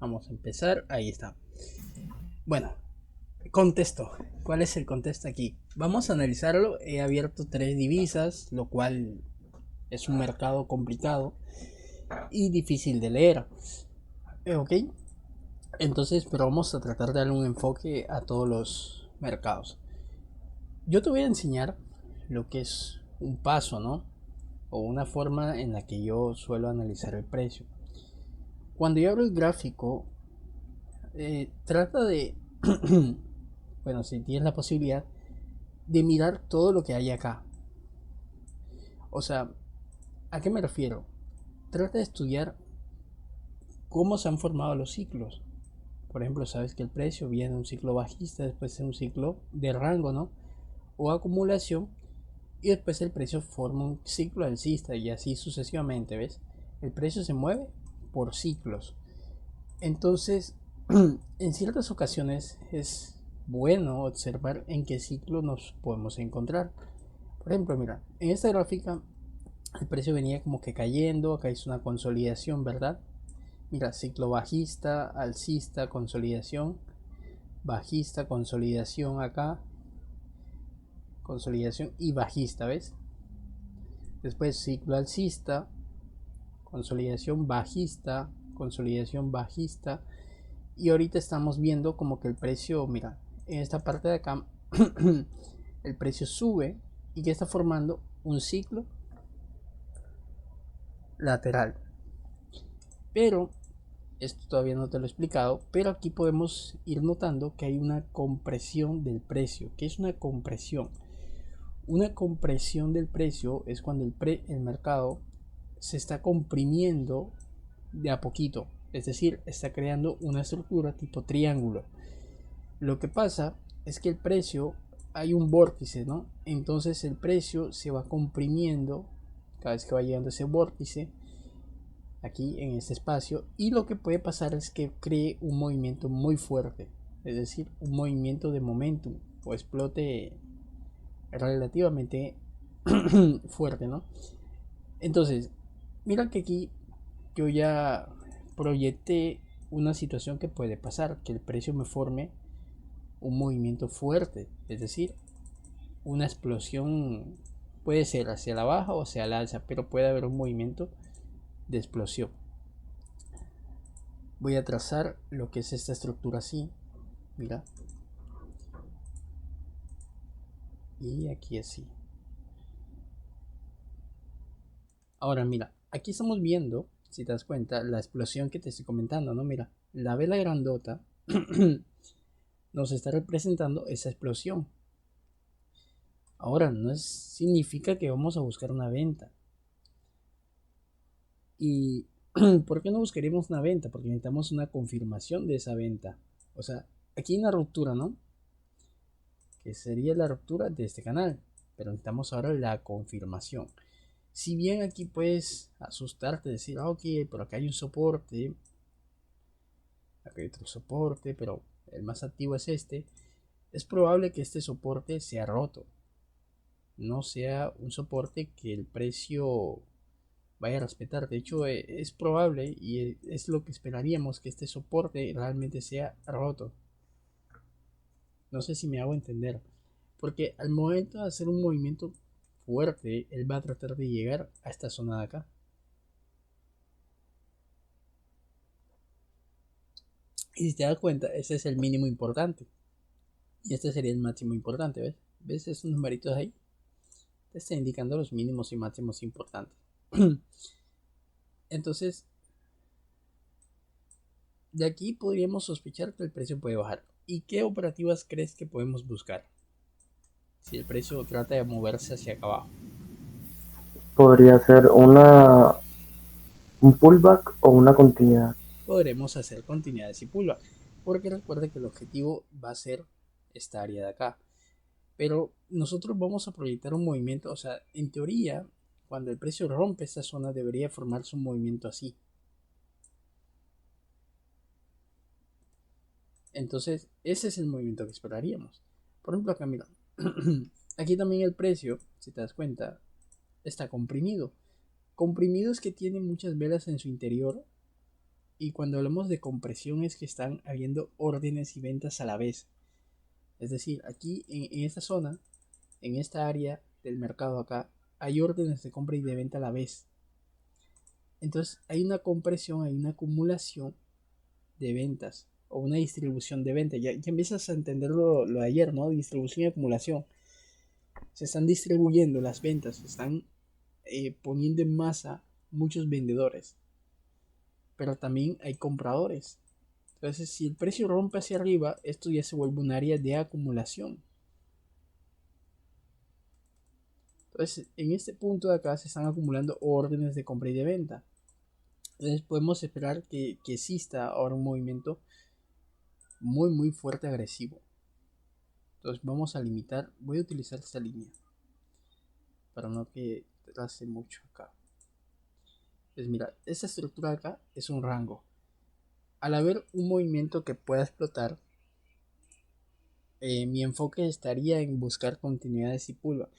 Vamos a empezar. Ahí está. Bueno, contexto. ¿Cuál es el contexto aquí? Vamos a analizarlo. He abierto tres divisas, lo cual es un mercado complicado y difícil de leer. ¿Ok? Entonces, pero vamos a tratar de darle un enfoque a todos los mercados. Yo te voy a enseñar lo que es un paso, ¿no? O una forma en la que yo suelo analizar el precio. Cuando yo abro el gráfico, trata de, bueno, si tienes la posibilidad, de mirar todo lo que hay acá. O sea, ¿a qué me refiero? Trata de estudiar cómo se han formado los ciclos. Por ejemplo, sabes que el precio viene de un ciclo bajista, después de un ciclo de rango, ¿no? O acumulación, y después el precio forma un ciclo alcista y así sucesivamente, ¿ves? El precio se mueve por ciclos. Entonces, en ciertas ocasiones es bueno observar en qué ciclo nos podemos encontrar. Por ejemplo, mira, en esta gráfica el precio venía como que cayendo, acá hizo una consolidación, ¿verdad? Mira, ciclo bajista, alcista, consolidación, bajista, consolidación acá, consolidación y bajista, ¿ves? Después ciclo alcista, consolidación bajista, y ahorita estamos viendo como que el precio, mira, en esta parte de acá el precio sube y que está formando un ciclo lateral. Pero esto todavía no te lo he explicado, pero aquí podemos ir notando que hay una compresión del precio. ¿Qué es una compresión? Una compresión del precio es cuando el mercado se está comprimiendo de a poquito, es decir, está creando una estructura tipo triángulo. Lo que pasa es que el precio, hay un vórtice, ¿no? Entonces el precio se va comprimiendo cada vez que va llegando ese vórtice aquí en este espacio, y lo que puede pasar es que cree un movimiento muy fuerte, es decir, un movimiento de momentum o explote relativamente fuerte, ¿no? Entonces, mira que aquí yo ya proyecté una situación que puede pasar, que el precio me forme un movimiento fuerte, es decir, una explosión, puede ser hacia la baja o hacia la alza, pero puede haber un movimiento de explosión. Voy a trazar lo que es esta estructura así, mira, y aquí así. Ahora mira, aquí estamos viendo, si te das cuenta, la explosión que te estoy comentando, ¿no? Mira, la vela grandota nos está representando esa explosión. Ahora, significa que vamos a buscar una venta. ¿Y por qué no buscaríamos una venta? Porque necesitamos una confirmación de esa venta. O sea, aquí hay una ruptura, ¿no? Que sería la ruptura de este canal. Pero necesitamos ahora la confirmación. Si bien aquí puedes asustarte, decir, ok, por acá hay un soporte, acá hay otro soporte, pero el más activo es este, es probable que este soporte sea roto. No sea un soporte que el precio vaya a respetar. De hecho, es probable y es lo que esperaríamos, que este soporte realmente sea roto. No sé si me hago entender. Porque al momento de hacer un movimiento fuerte, él va a tratar de llegar a esta zona de acá. Y si te das cuenta, ese es el mínimo importante. Y este sería el máximo importante, ¿ves? ¿Ves esos numeritos ahí? Te está indicando los mínimos y máximos importantes. Entonces, de aquí podríamos sospechar que el precio puede bajar. ¿Y qué operativas crees que podemos buscar si el precio trata de moverse hacia acá abajo? Podría ser un pullback o una continuidad. Podremos hacer continuidades y pullback, porque recuerda que el objetivo va a ser esta área de acá. Pero nosotros vamos a proyectar un movimiento, o sea, en teoría, cuando el precio rompe esta zona debería formarse un movimiento así. Entonces, ese es el movimiento que esperaríamos. Por ejemplo, acá mira, aquí también el precio, si te das cuenta, está comprimido. Comprimido es que tiene muchas velas en su interior Y cuando hablamos de compresión es que están habiendo órdenes y ventas a la vez. Es decir, aquí en esta zona, en esta área del mercado acá, hay órdenes de compra y de venta a la vez. Entonces hay una compresión, hay una acumulación de ventas o una distribución de ventas. Ya empiezas a entender lo de ayer, ¿no? Distribución y acumulación. Se están distribuyendo las ventas, se están poniendo en masa muchos vendedores, pero también hay compradores. Entonces, si el precio rompe hacia arriba, esto ya se vuelve un área de acumulación. Entonces, en este punto de acá se están acumulando órdenes de compra y de venta. Entonces, podemos esperar que exista ahora un movimiento muy fuerte agresivo. Entonces, vamos a limitar. Voy a utilizar esta línea para no que trace mucho acá. Pues mira, esta estructura de acá es un rango. Al haber un movimiento que pueda explotar, mi enfoque estaría en buscar continuidades y pulva.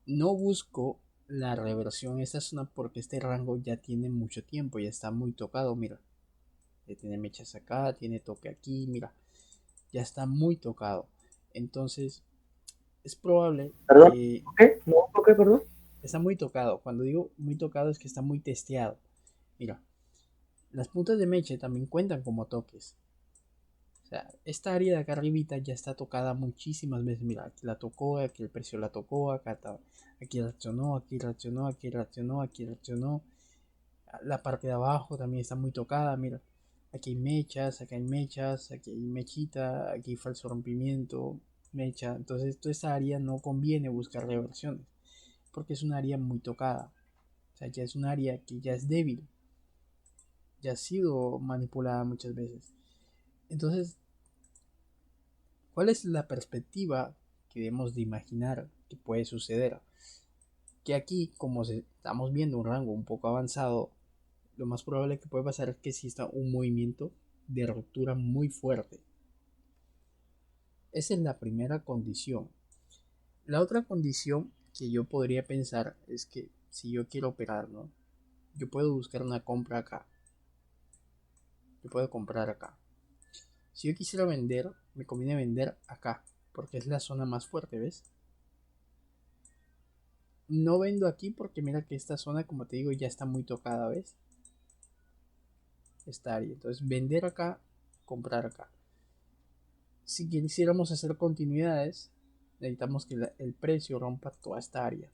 No busco la reversión en esta zona porque este rango ya tiene mucho tiempo, ya está muy tocado, mira. Ya tiene mechas acá, tiene toque aquí, mira. Ya está muy tocado. Entonces, es probable ¿Perdón? que ¿Qué? ¿No? ¿Por qué, perdón? está muy tocado. Cuando digo muy tocado es que está muy testeado. Mira, las puntas de mecha también cuentan como toques. O sea, esta área de acá arribita ya está tocada muchísimas veces. Mira, aquí la tocó, aquí el precio la tocó, aquí reaccionó, aquí reaccionó, aquí reaccionó, aquí reaccionó. La parte de abajo también está muy tocada. Mira, aquí hay mechas, aquí hay mechas, aquí hay mechita, aquí hay falso rompimiento, mecha. Entonces, toda esta área no conviene buscar reversiones porque es un área muy tocada. O sea, ya es un área que ya es débil, ya ha sido manipulada muchas veces. Entonces, ¿cuál es la perspectiva que debemos de imaginar que puede suceder? Que aquí, como estamos viendo un rango un poco avanzado, lo más probable que puede pasar es que exista un movimiento de ruptura muy fuerte. Esa es la primera condición. La otra condición que yo podría pensar es que si yo quiero operar, ¿no? Yo puedo buscar una compra acá. Yo puedo comprar acá. Si yo quisiera vender, me conviene vender acá, porque es la zona más fuerte, ¿ves? No vendo aquí porque mira que esta zona, como te digo, ya está muy tocada, ¿ves? Esta área. Entonces, vender acá, comprar acá. Si quisiéramos hacer continuidades, necesitamos que el precio rompa toda esta área.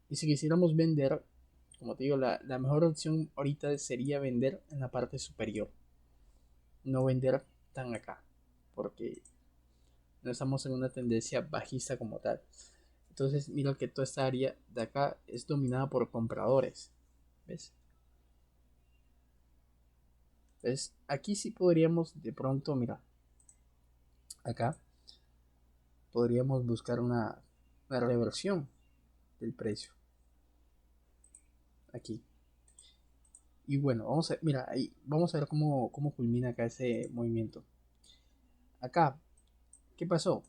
Y si quisiéramos vender, como te digo, la mejor opción ahorita sería vender en la parte superior. No vender tan acá. Porque no estamos en una tendencia bajista como tal. Entonces, mira que toda esta área de acá es dominada por compradores. ¿Ves? Entonces, aquí sí podríamos de pronto, mira, acá podríamos buscar una reversión del precio. Aquí. Y bueno, vamos a, mira, ahí, vamos a ver cómo culmina acá ese movimiento. Acá, ¿qué pasó?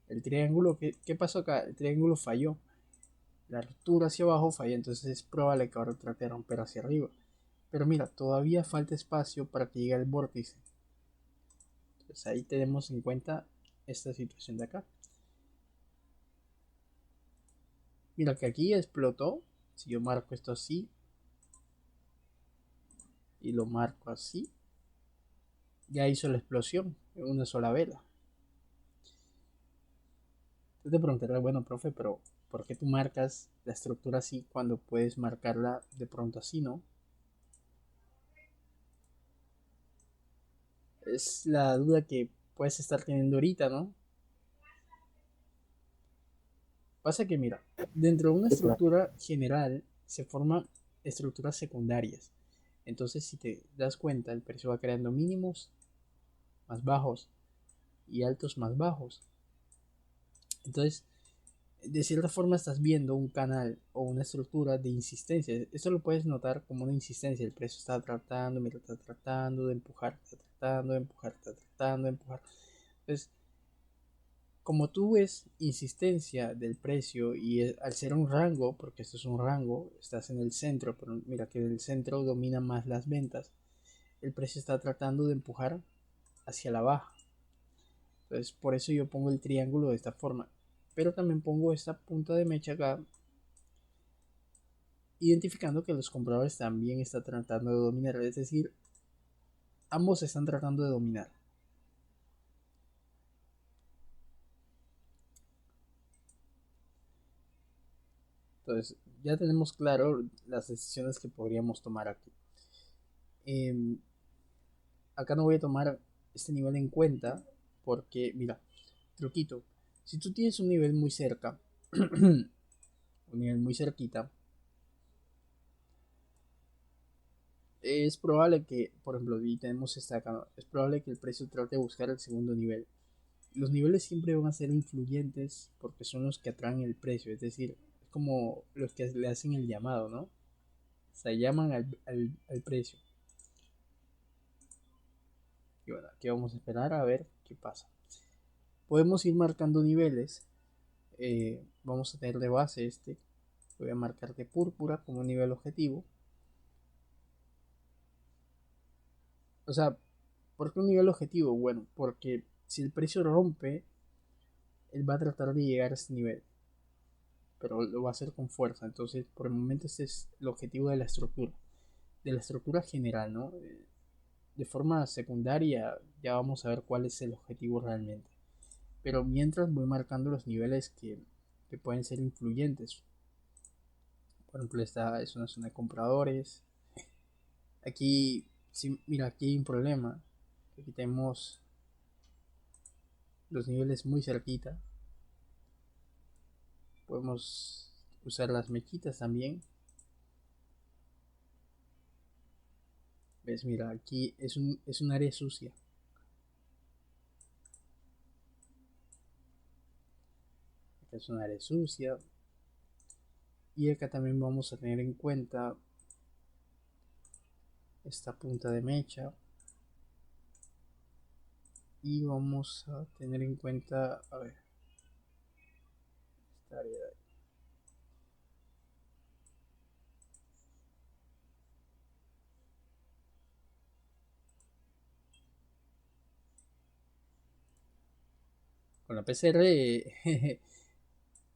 El triángulo, ¿qué pasó acá? El triángulo falló. La ruptura hacia abajo falló, entonces es probable que ahora trate de romper hacia arriba. Pero mira, todavía falta espacio para que llegue al vórtice. Entonces ahí tenemos en cuenta esta situación de acá. Mira que aquí explotó. Si yo marco esto así y lo marco así, ya hizo la explosión en una sola vela. Tú te preguntarás, bueno, profe, pero ¿por qué tú marcas la estructura así cuando puedes marcarla de pronto así, no? Es la duda que puedes estar teniendo ahorita, ¿no? Pasa que, mira, dentro de una Sí, claro. estructura general se forman estructuras secundarias. Entonces, si te das cuenta, el precio va creando mínimos más bajos y altos más bajos. Entonces, de cierta forma estás viendo un canal o una estructura de insistencia. Esto lo puedes notar como una insistencia. El precio está tratando, mira, está tratando de empujar, está tratando de empujar, está tratando de empujar. Entonces, como tú ves insistencia del precio y al ser un rango, porque esto es un rango, estás en el centro, pero mira que el centro domina más las ventas, el precio está tratando de empujar hacia la baja. Entonces por eso yo pongo el triángulo de esta forma. Pero también pongo esta punta de mecha acá, identificando que los compradores también están tratando de dominar. Es decir, ambos están tratando de dominar. Entonces ya tenemos claro las decisiones que podríamos tomar aquí. Eh, Acá no voy a tomar este nivel en cuenta porque, mira, truquito. Si tú tienes un nivel muy cerca, un nivel muy cerquita, es probable que, por ejemplo, y tenemos esta acá, ¿no? Es probable que el precio trate de buscar el segundo nivel. Los niveles siempre van a ser influyentes porque son los que atraen el precio, es decir, es como los que le hacen el llamado, ¿no? O sea, llaman al precio. Y bueno, aquí vamos a esperar a ver qué pasa. Podemos ir marcando niveles. Vamos a tener de base este. Voy a marcar de púrpura como nivel objetivo. O sea, ¿por qué un nivel objetivo? Bueno, porque si el precio rompe, él va a tratar de llegar a este nivel, pero lo va a hacer con fuerza. Entonces, por el momento, este es el objetivo de la estructura general, ¿no? De forma secundaria, ya vamos a ver cuál es el objetivo realmente. Pero mientras voy marcando los niveles que pueden ser influyentes. Por ejemplo, esta es una zona de compradores. Aquí, sí, mira, aquí hay un problema. Aquí tenemos los niveles muy cerquita. Podemos usar las mechitas también. ¿Ves? Mira, aquí es un área sucia. Esta es un área sucia. Y acá también vamos a tener en cuenta esta punta de mecha. Y vamos a tener en cuenta, a ver, esta área de ahí. Con la PCR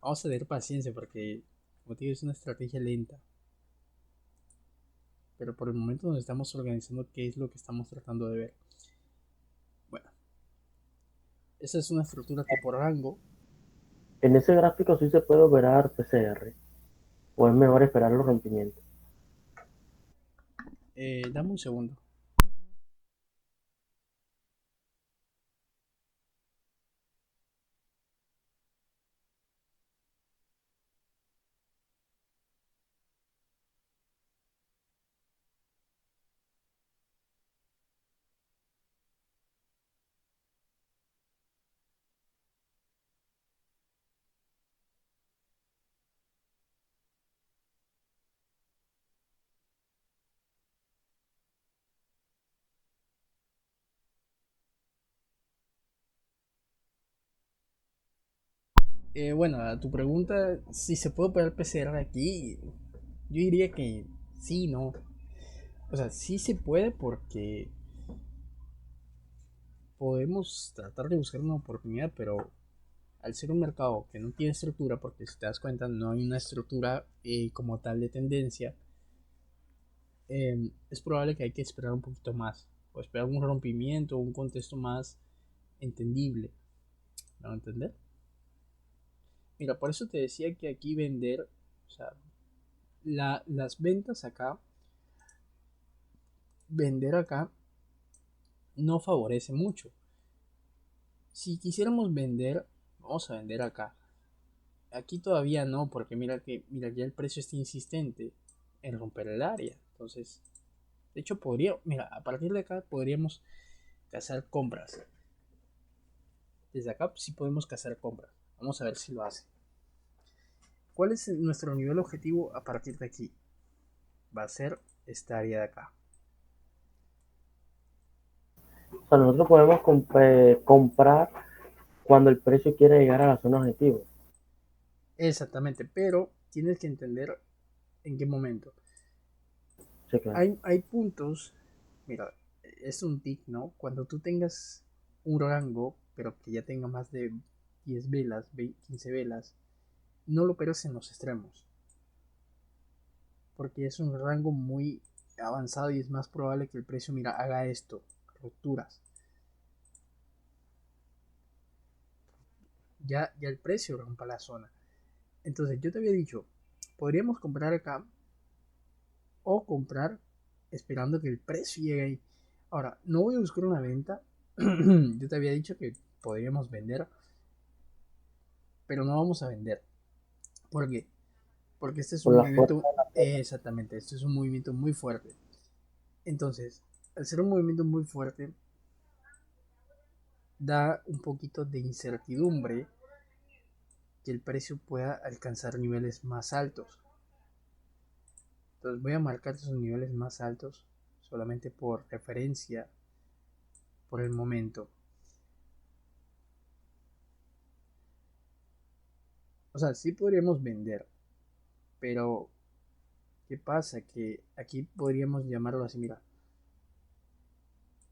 vamos a tener paciencia porque, como te digo, es una estrategia lenta. Pero por el momento nos estamos organizando qué es lo que estamos tratando de ver. Bueno, esa es una estructura tipo rango. En ese gráfico sí se puede operar PCR, o es mejor esperar los rompimientos. Dame un segundo. Bueno, a tu pregunta, si se puede operar PCR aquí, yo diría que sí, no. O sea, sí se puede porque podemos tratar de buscar una oportunidad, pero al ser un mercado que no tiene estructura, porque si te das cuenta no hay una estructura como tal de tendencia, es probable que hay que esperar un poquito más, o esperar un rompimiento, un contexto más entendible. ¿Me van a entender? Mira, por eso te decía que aquí vender, o sea, las ventas acá, vender acá no favorece mucho. Si quisiéramos vender, vamos a vender acá. Aquí todavía no, porque mira, ya el precio está insistente en romper el área. Entonces, de hecho, mira, a partir de acá podríamos cazar compras. Desde acá sí podemos cazar compras. Vamos a ver si lo hace. ¿Cuál es nuestro nivel objetivo a partir de aquí? Va a ser esta área de acá. O sea, nosotros podemos comprar cuando el precio quiere llegar a la zona objetivo. Exactamente, pero tienes que entender en qué momento. Sí, claro. Hay puntos, mira, es un tic, ¿no? Cuando tú tengas un rango, pero que ya tenga más de 10 velas, 15 velas, no lo operes en los extremos, porque es un rango muy avanzado y es más probable que el precio, mira, haga esto, rupturas. Ya el precio rompa la zona. Entonces yo te había dicho, podríamos comprar acá o comprar esperando que el precio llegue ahí. Ahora, no voy a buscar una venta. Yo te había dicho que podríamos vender, pero no vamos a vender. ¿Por qué? Porque este es Por un la fuerza movimiento, de la tela. exactamente, este es un movimiento muy fuerte. Entonces, al ser un movimiento muy fuerte, da un poquito de incertidumbre que el precio pueda alcanzar niveles más altos. Entonces voy a marcar esos niveles más altos solamente por referencia por el momento. O sea, sí podríamos vender, pero ¿qué pasa? Que aquí podríamos llamarlo así, mira,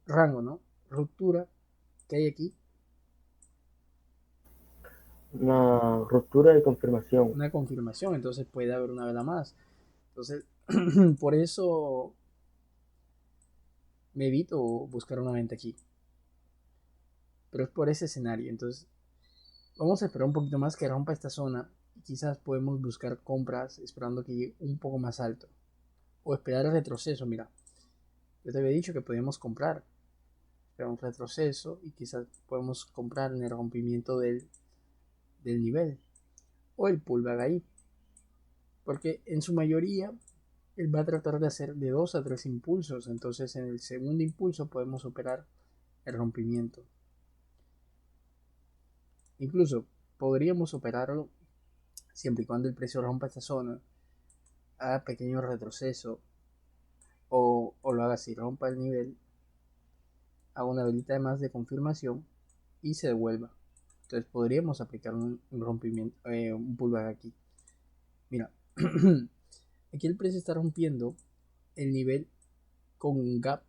rango, ¿no? Ruptura que hay aquí, Una ruptura de confirmación. una confirmación, entonces puede haber una vela más. Entonces, por eso me evito buscar una venta aquí. Pero es por ese escenario. Entonces, vamos a esperar un poquito más que rompa esta zona. Y quizás podemos buscar compras esperando que llegue un poco más alto. O esperar el retroceso, mira. Yo te había dicho que podíamos comprar. Esperar un retroceso y quizás podemos comprar en el rompimiento del nivel. O el pullback ahí. Porque en su mayoría él va a tratar de hacer de 2 a 3 impulsos. Entonces en el segundo impulso podemos operar el rompimiento. Incluso podríamos operarlo siempre y cuando el precio rompa esta zona, haga pequeño retroceso o lo haga así, rompa el nivel, haga una velita de más de confirmación y se devuelva. Entonces podríamos aplicar un rompimiento, un pullback aquí. Mira, aquí el precio está rompiendo el nivel con un gap.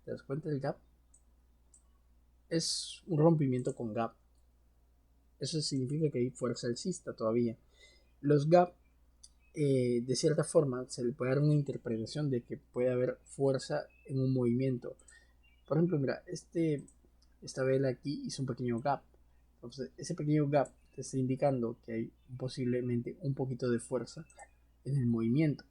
¿Te das cuenta del gap? Es un rompimiento con gap. Eso significa que hay fuerza alcista todavía. Los gap, de cierta forma, se le puede dar una interpretación de que puede haber fuerza en un movimiento. Por ejemplo, mira, esta vela aquí hizo un pequeño gap. Entonces, ese pequeño gap te está indicando que hay posiblemente un poquito de fuerza en el movimiento.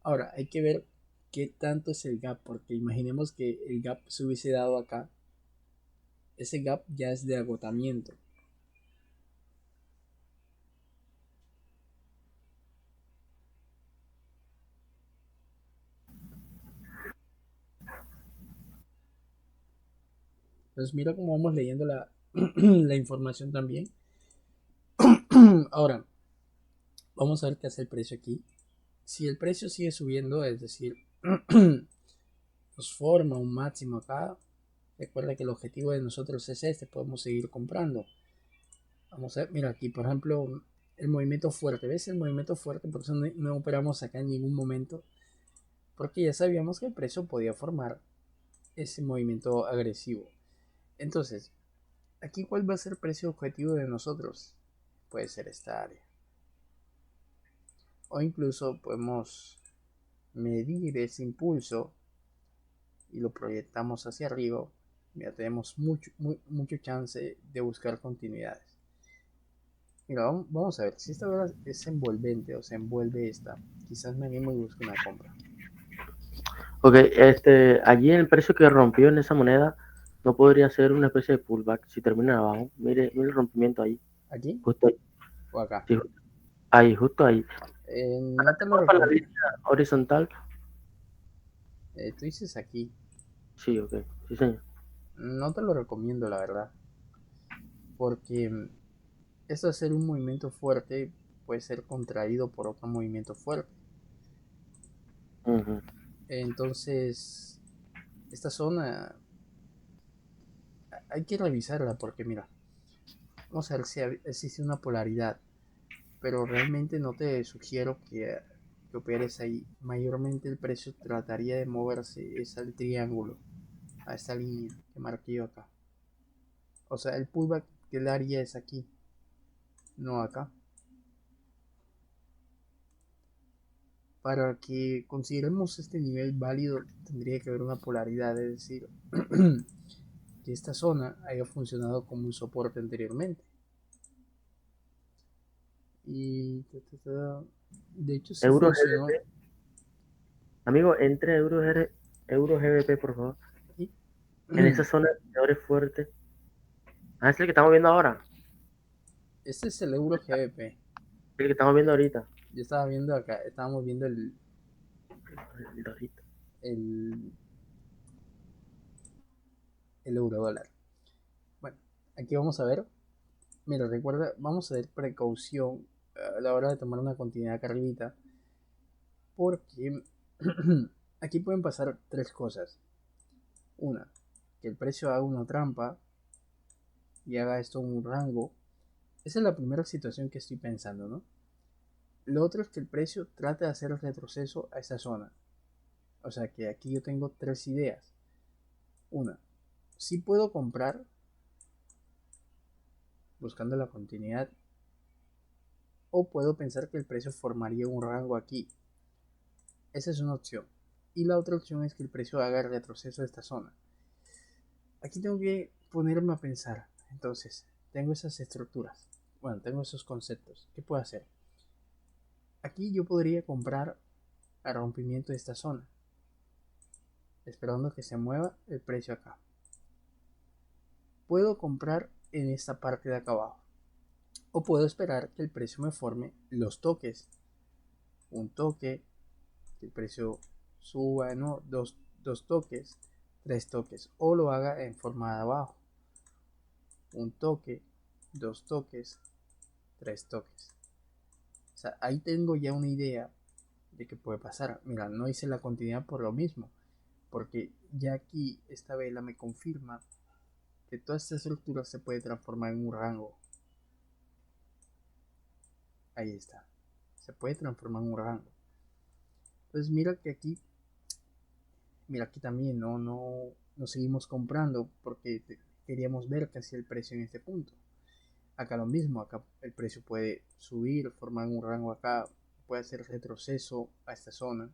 Ahora, hay que ver qué tanto es el gap, porque imaginemos que el gap se hubiese dado acá. Ese gap ya es de agotamiento. Entonces, mira cómo vamos leyendo la información también. Ahora, vamos a ver qué hace el precio aquí. Si el precio sigue subiendo, es decir, nos forma un máximo acá, recuerda que el objetivo de nosotros es este, podemos seguir comprando. Vamos a ver, mira aquí, por ejemplo, el movimiento fuerte. ¿Ves el movimiento fuerte? Por eso no operamos acá en ningún momento, porque ya sabíamos que el precio podía formar ese movimiento agresivo. Entonces, aquí, ¿cuál va a ser el precio objetivo de nosotros? Puede ser esta área. O incluso podemos medir ese impulso y lo proyectamos hacia arriba. Mira, tenemos mucho chance de buscar continuidades. Mira, vamos a ver, si esta hora es envolvente o se envuelve esta, quizás me animo y busque una compra. Ok, allí en el precio que rompió en esa moneda, no podría ser una especie de pullback si termina abajo. Mire el rompimiento ahí, ¿Aquí justo ahí. o acá? Sí, ahí, justo ahí. No te lo Para la recomiendo. línea horizontal, Tú dices aquí. sí, ok, sí, señor. No te lo recomiendo, la verdad. Porque esto hacer un movimiento fuerte puede ser contraído por otro movimiento fuerte. Ujú. Entonces, esta zona hay que revisarla porque mira, vamos a ver si existe una polaridad, pero realmente no te sugiero que operes ahí. Mayormente el precio trataría de moverse es al triángulo, a esta línea que marqué yo acá. O sea, el pullback que el área es aquí, no acá. Para que consideremos este nivel válido, tendría que haber una polaridad, es decir, que esta zona haya funcionado como un soporte anteriormente. Y de hecho sí Euro funcionó. GBP, amigo, entre Euro GBP, por favor. Y En esa zona de indicadores fuertes. Ah, es el que estamos viendo ahora. este es el euro GBP. El que estamos viendo ahorita. Yo estaba viendo acá, estábamos viendo El de ahorita. el, el euro dólar. Bueno, aquí vamos a ver. Mira, recuerda, vamos a ver precaución a la hora de tomar una continuidad acá arribita, porque aquí pueden pasar tres cosas. Una, que el precio haga una trampa y haga esto un rango. Esa es la primera situación que estoy pensando, ¿no? Lo otro es que el precio trate de hacer el retroceso a esa zona. O sea que aquí yo tengo tres ideas. Una, si puedo comprar buscando la continuidad, o puedo pensar que el precio formaría un rango aquí. Esa es una opción. Y la otra opción es que el precio haga el retroceso de esta zona. Aquí tengo que ponerme a pensar. Entonces, tengo esas estructuras. Bueno, tengo esos conceptos. ¿Qué puedo hacer? Aquí yo podría comprar al rompimiento de esta zona, esperando que se mueva el precio acá. Puedo comprar en esta parte de acá abajo. O puedo esperar que el precio me forme los toques. Un toque, que el precio suba, ¿no? Dos toques, tres toques. O lo haga en forma de abajo. Un toque, dos toques, tres toques. O sea, ahí tengo ya una idea de qué puede pasar. Mira, no hice la continuidad por lo mismo. Porque ya aquí esta vela me confirma que toda esta estructura se puede transformar en un rango. Ahí está. Se puede transformar en un rango. Entonces mira que aquí, mira aquí también no seguimos comprando porque queríamos ver qué hacía el precio en este punto. Acá lo mismo, acá el precio puede subir, formar un rango acá, puede hacer retroceso a esta zona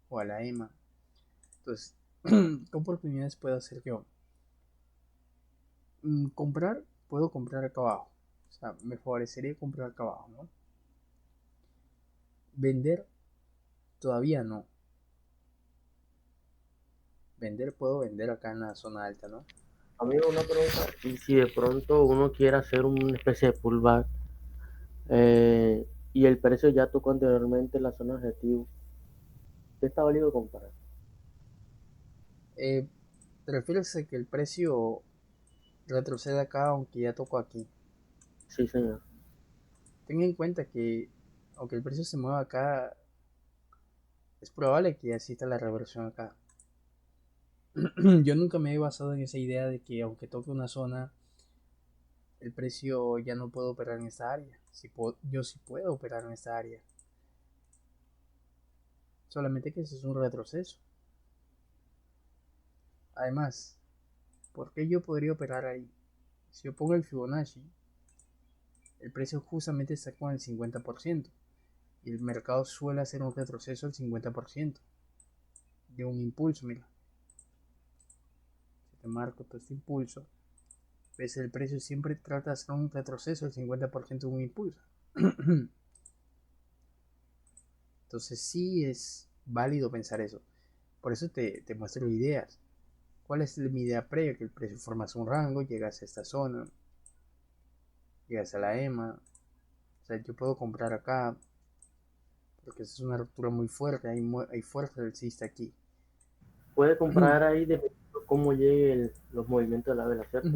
o a la EMA. Entonces, ¿qué oportunidades puedo hacer yo? Comprar, puedo comprar acá abajo. O sea, me favorecería comprar acá abajo, ¿no? Vender, todavía no. Vender, puedo vender acá en la zona alta, ¿no? Amigo, una pregunta. Y si de pronto uno quiere hacer una especie de pullback y el precio ya tocó anteriormente la zona objetivo, ¿qué está válido comprar? Eh, ¿Te refieres a que el precio retrocede acá aunque ya tocó aquí? Sí, señor. Ten en cuenta que aunque el precio se mueva acá, es probable que exista la reversión acá. Yo nunca me he basado en esa idea de que aunque toque una zona, el precio ya no puedo operar en esta área. Yo sí puedo operar en esta área. Solamente que eso es un retroceso. Además, ¿por qué yo podría operar ahí? Si yo pongo el Fibonacci, el precio justamente está con el 50%. Y el mercado suele hacer un retroceso del 50% de un impulso. Mira, si te marco todo este impulso, ves el precio siempre trata de hacer un retroceso del 50% de un impulso. Entonces sí es válido pensar eso. Por eso te muestro ideas. ¿Cuál es mi idea previa? Que el precio formas un rango, llegas a esta zona, llegas a la EMA. O sea, yo puedo comprar acá, porque es una ruptura muy fuerte, hay fuerza alcista aquí. Puede comprar ahí dependiendo cómo lleguen los movimientos de la vela, ¿cierto?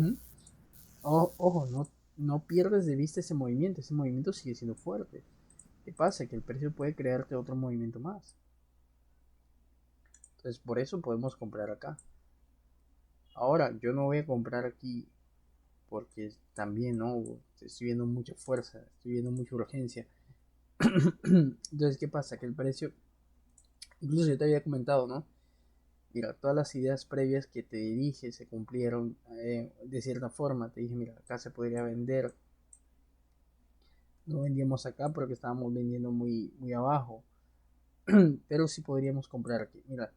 Ojo, no pierdes de vista ese movimiento sigue siendo fuerte. ¿Qué pasa? Que el precio puede crearte otro movimiento más. Entonces por eso podemos comprar acá. Ahora, yo no voy a comprar aquí porque también, ¿no? Estoy viendo mucha fuerza, estoy viendo mucha urgencia. Entonces, ¿qué pasa? Que el precio, incluso yo te había comentado, ¿no? Mira, todas las ideas previas que te dije se cumplieron de cierta forma. Te dije, mira, acá se podría vender. No vendíamos acá porque estábamos vendiendo muy, muy abajo. Pero sí podríamos comprar aquí. Mira,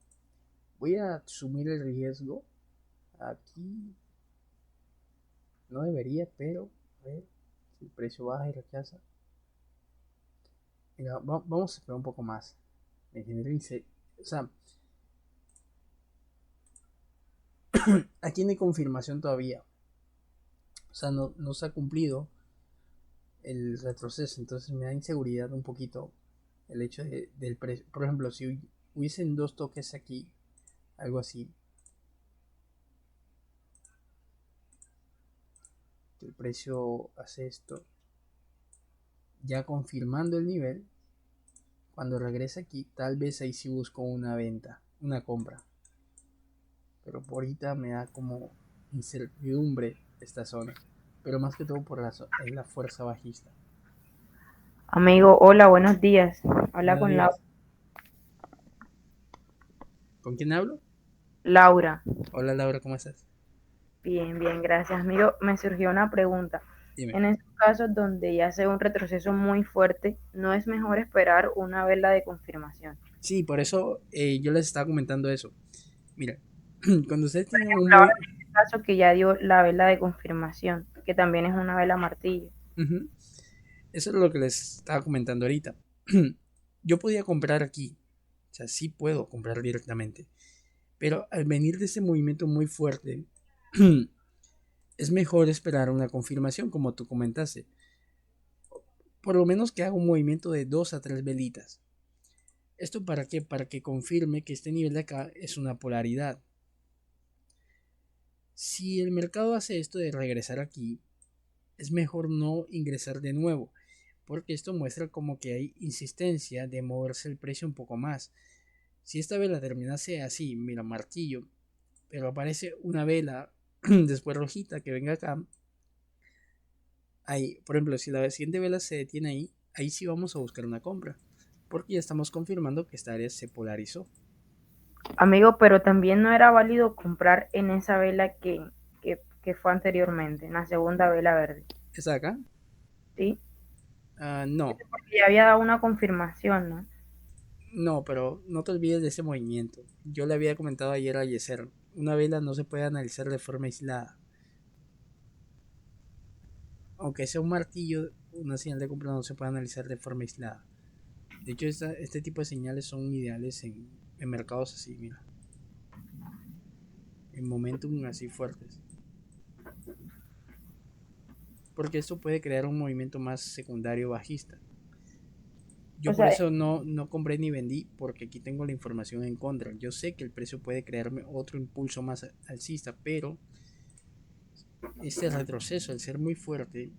voy a asumir el riesgo. Aquí no debería, pero a ver si el precio baja y rechaza. Mira, vamos a esperar un poco más. Me generice. O sea, aquí no hay confirmación todavía. O sea, no se ha cumplido el retroceso. Entonces me da inseguridad un poquito el hecho del precio. Por ejemplo, si hubiesen dos toques aquí, algo así, que el precio hace esto, ya confirmando el nivel, cuando regrese aquí, tal vez ahí sí busco una venta, una compra. Pero por ahorita me da como incertidumbre esta zona. Pero más que todo por la fuerza bajista. Amigo, hola, buenos días. Habla Buenos con días. ¿Con quién hablo? Laura. Hola Laura, ¿cómo estás? Bien, bien, gracias. Amigo, me surgió una pregunta. Dime. En esos casos donde ya sea un retroceso muy fuerte, ¿no es mejor esperar una vela de confirmación? Sí, por eso yo les estaba comentando eso. Mira, cuando ustedes tienen un Ahora muy... en este caso que ya dio la vela de confirmación, que también es una vela martillo. Ujú. Eso es lo que les estaba comentando ahorita. Yo podía comprar aquí, o sea, sí puedo comprar directamente, pero al venir de ese movimiento muy fuerte, es mejor esperar una confirmación, como tú comentaste. Por lo menos que haga un movimiento de 2 a 3 velitas. ¿Esto para qué? Para que confirme que este nivel de acá es una polaridad. Si el mercado hace esto de regresar aquí, es mejor no ingresar de nuevo, porque esto muestra como que hay insistencia de moverse el precio un poco más. Si esta vela terminase así, mira, martillo, pero aparece una vela después rojita que venga acá, ahí, por ejemplo, si la siguiente vela se detiene ahí, ahí sí vamos a buscar una compra, porque ya estamos confirmando que esta área se polarizó. Amigo, pero también no era válido comprar en esa vela que fue anteriormente, en la segunda vela verde, ¿Está acá? ¿sí? No, Porque ya había dado una confirmación, ¿no? no, pero no te olvides de ese movimiento. Yo le había comentado ayer a Yeser, una vela no se puede analizar de forma aislada. Aunque sea un martillo, una señal de compra no se puede analizar de forma aislada. De hecho, este tipo de señales son ideales en mercados así, mira, en momentum así fuertes. Porque esto puede crear un movimiento más secundario bajista. O Yo por sea, eso no compré ni vendí, porque aquí tengo la información en contra. Yo sé que el precio puede crearme otro impulso más alcista, pero este retroceso, al ser muy fuerte,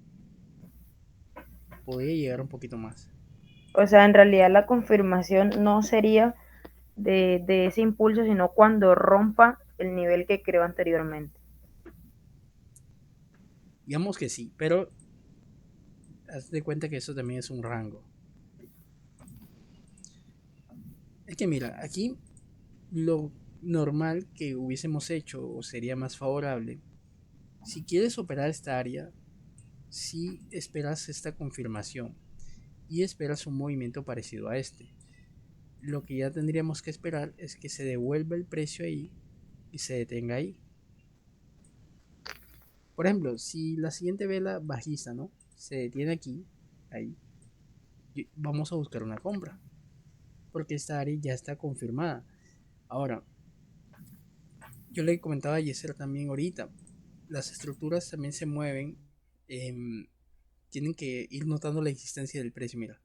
podría llegar un poquito más. en realidad la confirmación no sería de ese impulso, sino cuando rompa el nivel que creó anteriormente. Digamos que sí, pero haz de cuenta que eso también es un rango. Es que mira, aquí lo normal que hubiésemos hecho o sería más favorable, si quieres operar esta área, si esperas esta confirmación y esperas un movimiento parecido a este. Lo que ya tendríamos que esperar es que se devuelva el precio ahí y se detenga ahí. Por ejemplo, si la siguiente vela bajista, ¿no? Se detiene aquí, ahí, vamos a buscar una compra, porque esta área ya está confirmada. Ahora, yo le comentaba a Yeser también ahorita, las estructuras también se mueven, em, tienen que ir notando la existencia del precio. Mira,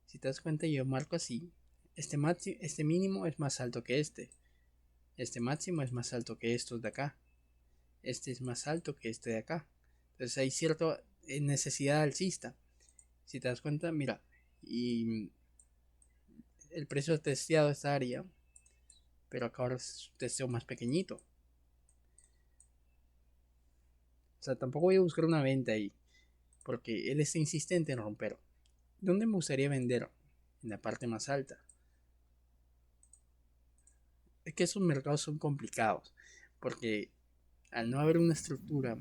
si te das cuenta, yo marco así, este mínimo es más alto que este máximo es más alto que estos de acá, este es más alto que este de acá. Entonces hay cierta necesidad alcista. Si te das cuenta, mira, y el precio testeado esta área, pero acá ahora es un testeo más pequeñito. sea, tampoco voy a buscar una venta ahí, porque él está insistente en romper. ¿Dónde me gustaría vender? En la parte más alta. Es que esos mercados son complicados, porque al no haber una estructura,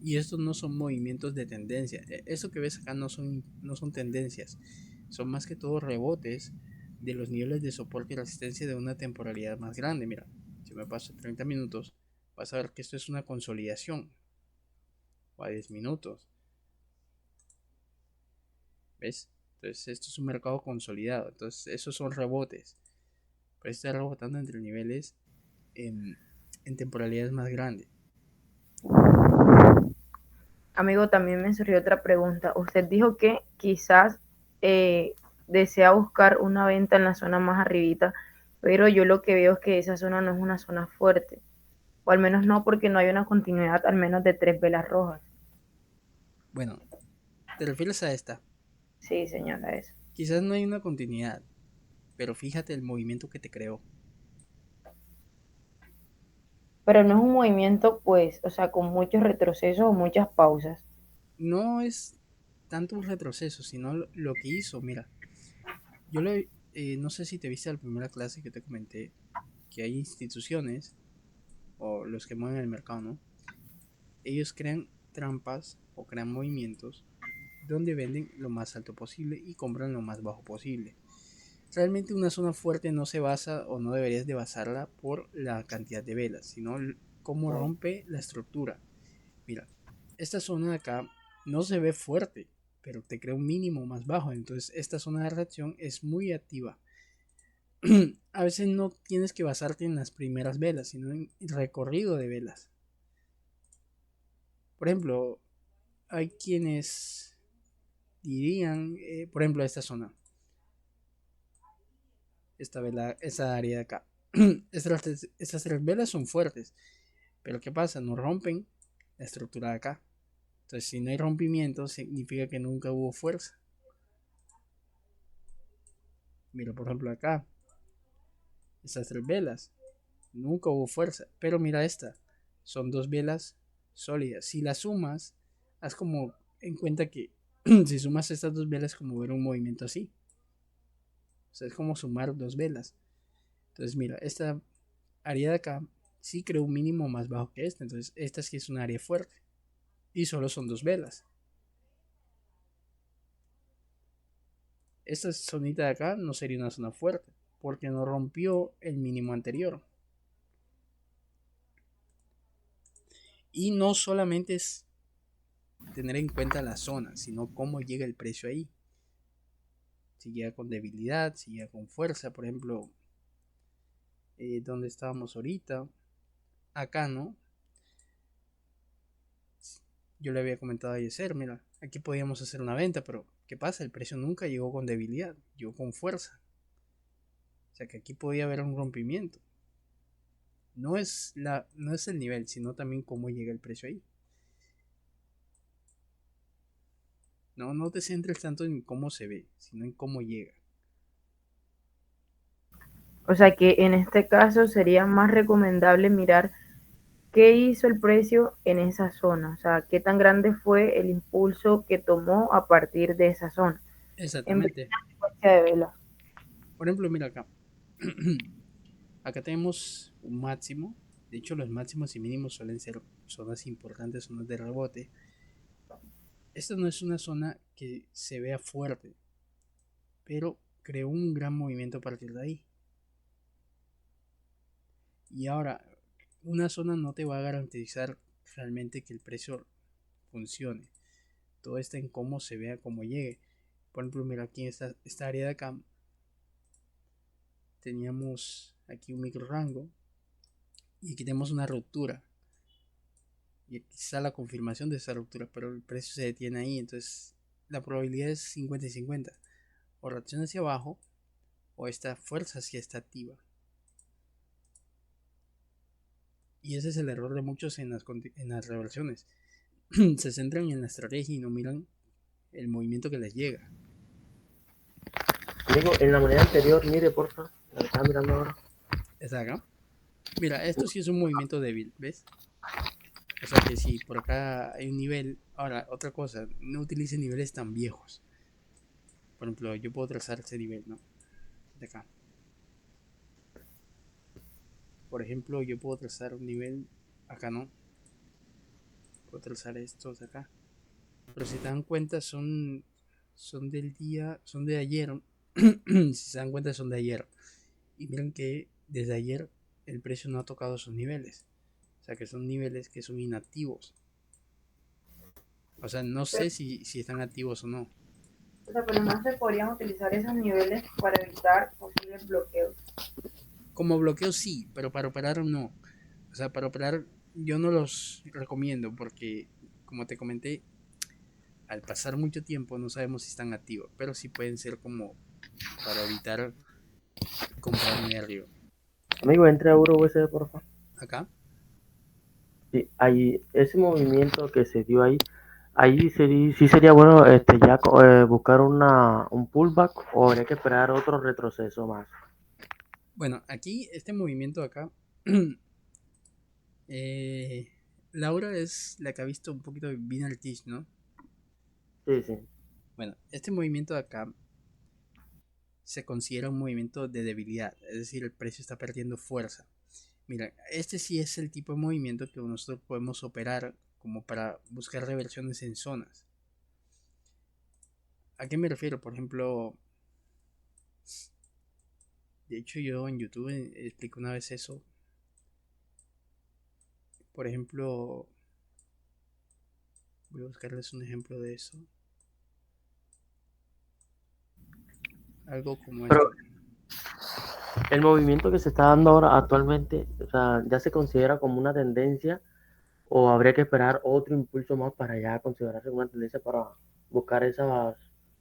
y estos no son movimientos de tendencia, eso que ves acá no son tendencias, son más que todo rebotes de los niveles de soporte y resistencia de una temporalidad más grande. Mira, si me paso 30 minutos, vas a ver que esto es una consolidación, o a 10 minutos, ¿ves? Entonces esto es un mercado consolidado, entonces esos son rebotes, pero está rebotando entre niveles en temporalidades más grandes. Amigo, también me surgió otra pregunta. Usted dijo que quizás desea buscar una venta en la zona más arribita, pero yo lo que veo es que esa zona no es una zona fuerte, o al menos no porque no hay una continuidad al menos de 3 velas rojas. Bueno, ¿te refieres a esta? Sí, señora, eso. Quizás no hay una continuidad, pero fíjate el movimiento que te creó. Pero no es un movimiento, pues, o sea, con muchos retrocesos o muchas pausas. No es tanto un retroceso, sino lo que hizo. Mira, yo no sé si te viste la primera clase que te comenté, que hay instituciones, o los que mueven el mercado, ¿no? Ellos crean trampas o crean movimientos donde venden lo más alto posible y compran lo más bajo posible. Realmente una zona fuerte no se basa o no deberías de basarla por la cantidad de velas, sino cómo rompe la estructura. Mira, esta zona de acá no se ve fuerte, pero te crea un mínimo más bajo, entonces esta zona de reacción es muy activa. A veces no tienes que basarte en las primeras velas, sino en el recorrido de velas. Por ejemplo, hay quienes dirían, por ejemplo, esta zona, esta vela, esta área de acá. Estas tres velas son fuertes, pero ¿qué pasa? No rompen la estructura de acá. Entonces, si no hay rompimiento, significa que nunca hubo fuerza. Mira, por ejemplo, acá, estas tres velas, nunca hubo fuerza. Pero mira esta, son dos velas sólidas. Si las sumas, haz como en cuenta que si sumas estas dos velas, como ver un movimiento así. O sea, es como sumar dos velas. Entonces, mira, esta área de acá sí creó un mínimo más bajo que esta. Entonces, esta sí es un área fuerte. Y solo son dos velas. Esta zonita de acá no sería una zona fuerte, porque no rompió el mínimo anterior. Y no solamente es tener en cuenta la zona, sino cómo llega el precio ahí. Si llega con debilidad, si llega con fuerza, por ejemplo, donde estábamos ahorita, acá, ¿no? Yo le había comentado a Yeser, mira, aquí podíamos hacer una venta, pero ¿qué pasa? El precio nunca llegó con debilidad, llegó con fuerza. O sea que aquí podía haber un rompimiento. No es el nivel, sino también cómo llega el precio ahí. No te centres tanto en cómo se ve, sino en cómo llega. O sea que en este caso sería más recomendable mirar qué hizo el precio en esa zona, o sea, qué tan grande fue el impulso que tomó a partir de esa zona, en vez de Exactamente. la secuencia de velas. Por ejemplo, mira acá. Acá tenemos un máximo. De hecho, los máximos y mínimos suelen ser zonas importantes, zonas de rebote. Esta no es una zona que se vea fuerte, pero creó un gran movimiento a partir de ahí. Y ahora, una zona no te va a garantizar realmente que el precio funcione. Todo está en cómo se vea, cómo llegue. Por ejemplo, mira aquí en esta área de acá teníamos aquí un micro rango y aquí tenemos una ruptura. Y aquí está la confirmación de esa ruptura, pero el precio se detiene ahí. Entonces, la probabilidad es 50 y 50. O reacciona hacia abajo o esta fuerza sí está activa. Y ese es el error de muchos en las reversiones. Se centran en la estrategia y no miran el movimiento que les llega. Digo, en la moneda anterior, mire, porfa, la que estaba mirando ahora. ¿Está acá? Mira, esto sí es un movimiento débil, ¿ves? O sea que si por acá hay un nivel, ahora otra cosa, no utilicen niveles tan viejos. Por ejemplo, yo puedo trazar ese nivel, ¿no? De acá. Por ejemplo, yo puedo trazar un nivel acá, ¿no? Puedo trazar estos de acá. Pero si te dan cuenta son del día, son de ayer. Si se dan cuenta son de ayer. Y miren que desde ayer el precio no ha tocado esos niveles. O sea que son niveles que son inactivos. O sea, no Pero, sé si están activos o no. o sea, pero no se podrían utilizar esos niveles para evitar posibles bloqueos. Como bloqueo sí, pero para operar no. O sea, para operar yo no los recomiendo porque, como te comenté, al pasar mucho tiempo no sabemos si están activos, pero sí pueden ser como para evitar comprar muy arriba. Amigo, entre a Euro USD, por favor. Acá, Sí, ahí, ese movimiento que se dio ahí, sí sería bueno ya buscar un pullback o habría que esperar otro retroceso más. bueno, aquí este movimiento de acá, eh, Laura es la que ha visto un poquito de Binary Tish, ¿no? Sí, sí. Bueno, este movimiento de acá se considera un movimiento de debilidad, es decir, el precio está perdiendo fuerza. Mira, este sí es el tipo de movimiento que nosotros podemos operar como para buscar reversiones en zonas. ¿A qué me refiero? Por ejemplo, de hecho yo en YouTube explico una vez eso. Por ejemplo, voy a buscarles un ejemplo de eso. Algo como Pero esto. el movimiento que se está dando ahora actualmente, o sea, ya se considera como una tendencia o habría que esperar otro impulso más para ya considerarse una tendencia para buscar esas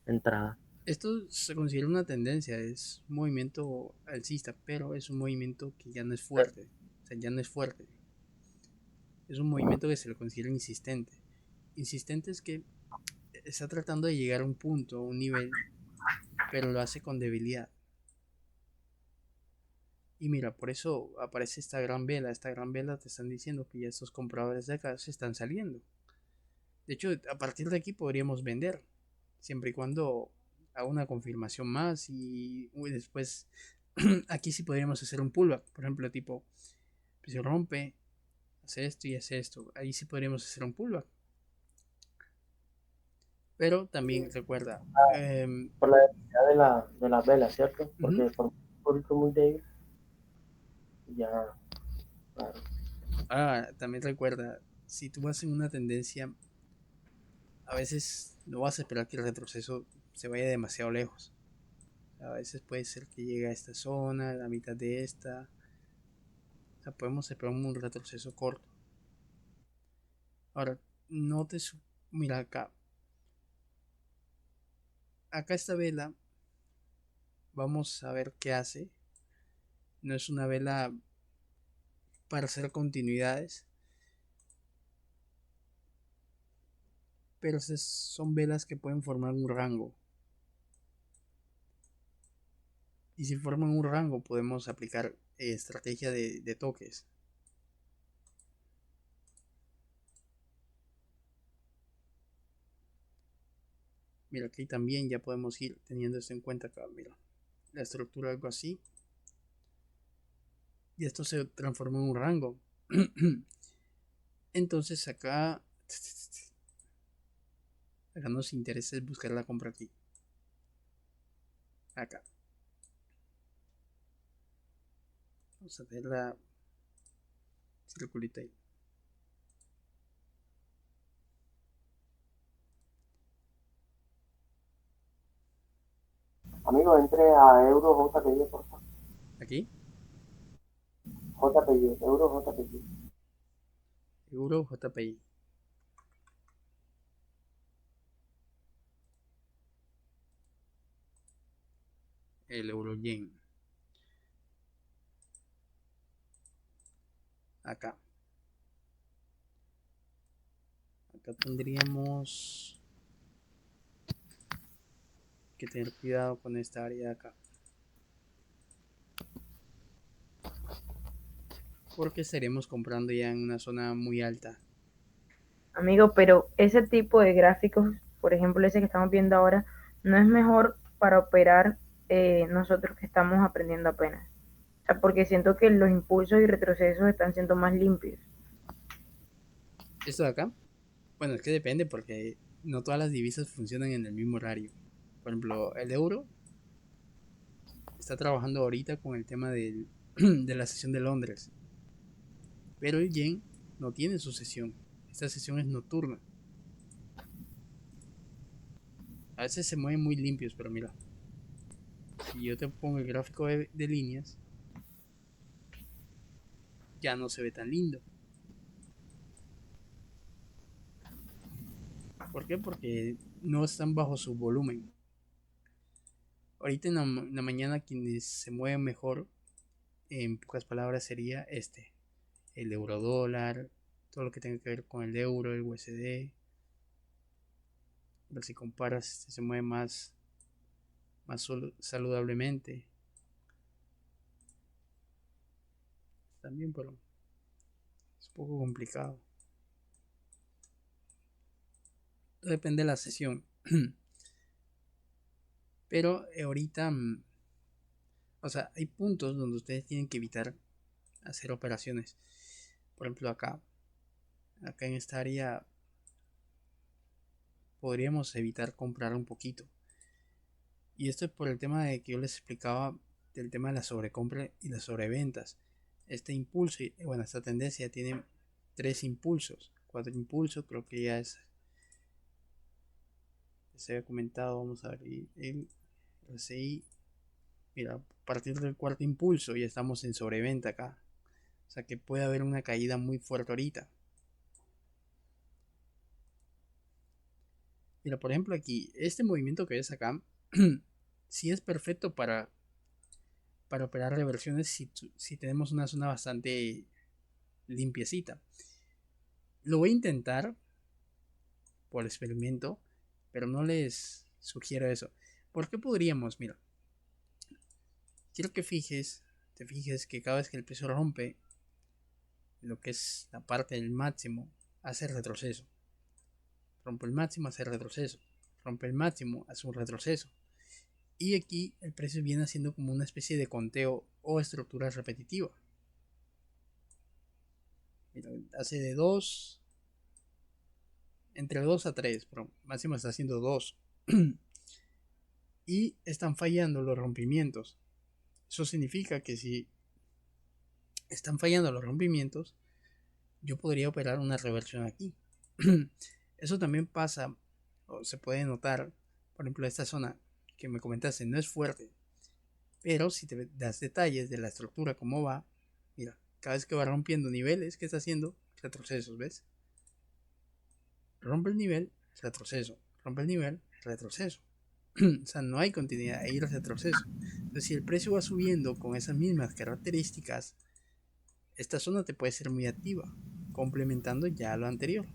entradas. Esto se considera una tendencia, es un movimiento alcista, pero es un movimiento que ya no es fuerte. O sea, ya no es fuerte. Es un movimiento que se le considera insistente. Insistente es que está tratando de llegar a un punto, a un nivel, pero lo hace con debilidad. Y mira, por eso aparece esta gran vela. Esta gran vela te están diciendo que ya estos compradores de acá se están saliendo. De hecho, a partir de aquí podríamos vender, siempre y cuando haga una confirmación más y después aquí sí podríamos hacer un pullback. Por ejemplo, tipo, pues se rompe, hace esto y hace esto. Ahí sí podríamos hacer un pullback. Pero también recuerda, Por la debilidad de las velas, ¿cierto? uh-huh, Porque por un público muy débil, ya, claro. también recuerda, si tú vas en una tendencia, a veces no vas a esperar que el retroceso se vaya demasiado lejos. A veces puede ser que llegue a esta zona, a la mitad de esta. O sea, podemos esperar un retroceso corto. Ahora, no te... Mira acá. Acá esta vela, vamos a ver qué hace. No es una vela para hacer continuidades, pero son velas que pueden formar un rango. Y si forman un rango, podemos aplicar estrategia de toques. Mira, aquí también ya podemos ir teniendo esto en cuenta acá. Mira, la estructura algo así. Y esto se transforma en un rango. Entonces acá nos interesa es buscar la compra aquí. Acá. Vamos a ver la circulita ahí. Amigo, entre a Euro JPY, por favor. Aquí. JPY, Euro JPY. Euro JPI. El euro yen. Acá. Acá tendríamos que tener cuidado con esta área de acá. Porque estaremos comprando ya en una zona muy alta. Amigo, pero ese tipo de gráficos, por ejemplo, ese que estamos viendo ahora, no es mejor para operar nosotros que estamos aprendiendo apenas. O sea, porque siento que los impulsos y retrocesos están siendo más limpios. Esto de acá, bueno, es que depende porque no todas las divisas funcionan en el mismo horario. Por ejemplo, el euro está trabajando ahorita con el tema de la sesión de Londres, pero el yen no tiene su sesión. Esta sesión es nocturna. A veces se mueven muy limpios, pero mira, si yo te pongo el gráfico de líneas, ya no se ve tan lindo. ¿Por qué? Porque no están bajo su volumen. Ahorita en la mañana quienes se mueven mejor, en pocas palabras, sería el euro dólar, todo lo que tenga que ver con el euro, el USD. Pero si comparas, se mueve más saludablemente. También, pero es un poco complicado. Depende de la sesión. Pero ahorita, o sea, hay puntos donde ustedes tienen que evitar hacer operaciones. Por ejemplo, acá en esta área podríamos evitar comprar un poquito. Y esto es por el tema de que yo les explicaba del tema de la sobrecompra y las sobreventas. Este impulso, bueno, esta tendencia tiene 3 impulsos, 4 impulsos, creo que ya se había comentado, vamos a ver, el RSI, mira, a partir del 4 impulso ya estamos en sobreventa acá. O sea que puede haber una caída muy fuerte ahorita. Mira, por ejemplo aquí, este movimiento que ves acá, sí es perfecto para operar reversiones si tenemos una zona bastante limpiecita. Lo voy a intentar por experimento, pero no les sugiero eso. ¿Por qué podríamos? Mira, quiero que te fijes que cada vez que el precio rompe lo que es la parte del máximo, hace retroceso. Rompe el máximo, hace retroceso. Rompe el máximo, hace un retroceso. Y aquí el precio viene haciendo como una especie de conteo o estructura repetitiva. Mira, hace de 2, entre 2 a 3, pero máximo está haciendo 2. Y están fallando los rompimientos. Eso significa que si están fallando los rompimientos, yo podría operar una reversión aquí. Eso también pasa, o se puede notar, por ejemplo, esta zona que me comentaste no es fuerte, pero si te das detalles de la estructura, cómo va, mira, cada vez que va rompiendo niveles, ¿qué está haciendo? Retrocesos, ¿ves? Rompe el nivel, retroceso, rompe el nivel, retroceso. O sea, no hay continuidad, hay retroceso. Entonces, si el precio va subiendo con esas mismas características, esta zona te puede ser muy activa, complementando ya lo anterior.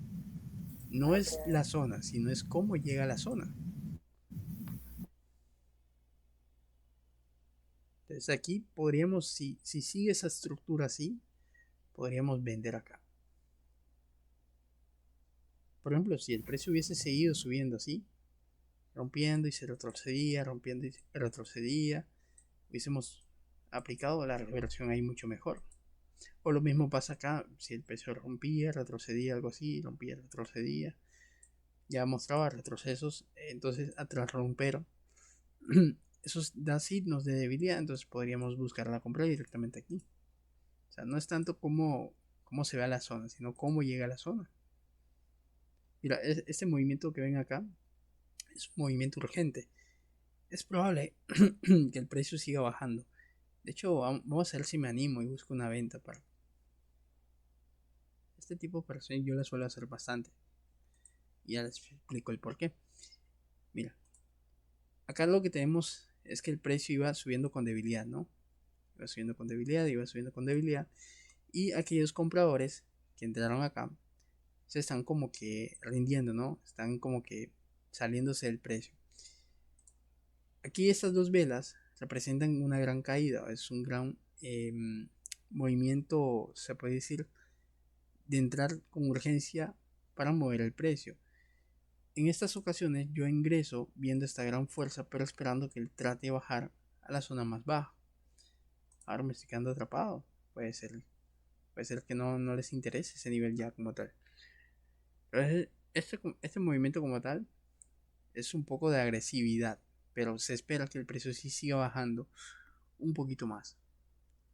No es la zona, sino es cómo llega a la zona. Entonces aquí podríamos, si sigue esa estructura así, podríamos vender acá. Por ejemplo, si el precio hubiese seguido subiendo así, rompiendo y se retrocedía, rompiendo y se retrocedía, hubiésemos aplicado la reversión ahí mucho mejor. O lo mismo pasa acá, si el precio rompía, retrocedía, algo así, rompía, retrocedía, ya mostraba retrocesos, entonces tras romper esos da signos de debilidad, entonces podríamos buscar la compra directamente aquí. O sea, no es tanto cómo se ve a la zona, sino cómo llega a la zona. Mira, este movimiento que ven acá es un movimiento urgente. Es probable que el precio siga bajando. De hecho, vamos a ver si me animo y busco una venta para este tipo de operaciones. Yo la suelo hacer bastante. Y ya les explico el por qué. Mira, acá lo que tenemos es que el precio iba subiendo con debilidad, ¿no? Iba subiendo con debilidad, iba subiendo con debilidad. Y aquellos compradores que entraron acá se están como que rindiendo, ¿no? Están como que saliéndose del precio. Aquí estas dos velas representan una gran caída, es un gran movimiento, se puede decir, de entrar con urgencia para mover el precio. En estas ocasiones yo ingreso viendo esta gran fuerza, pero esperando que él trate de bajar a la zona más baja. Ahora me estoy quedando atrapado. Puede ser que no les interese ese nivel ya como tal. Pero este movimiento como tal es un poco de agresividad, pero se espera que el precio sí siga bajando un poquito más.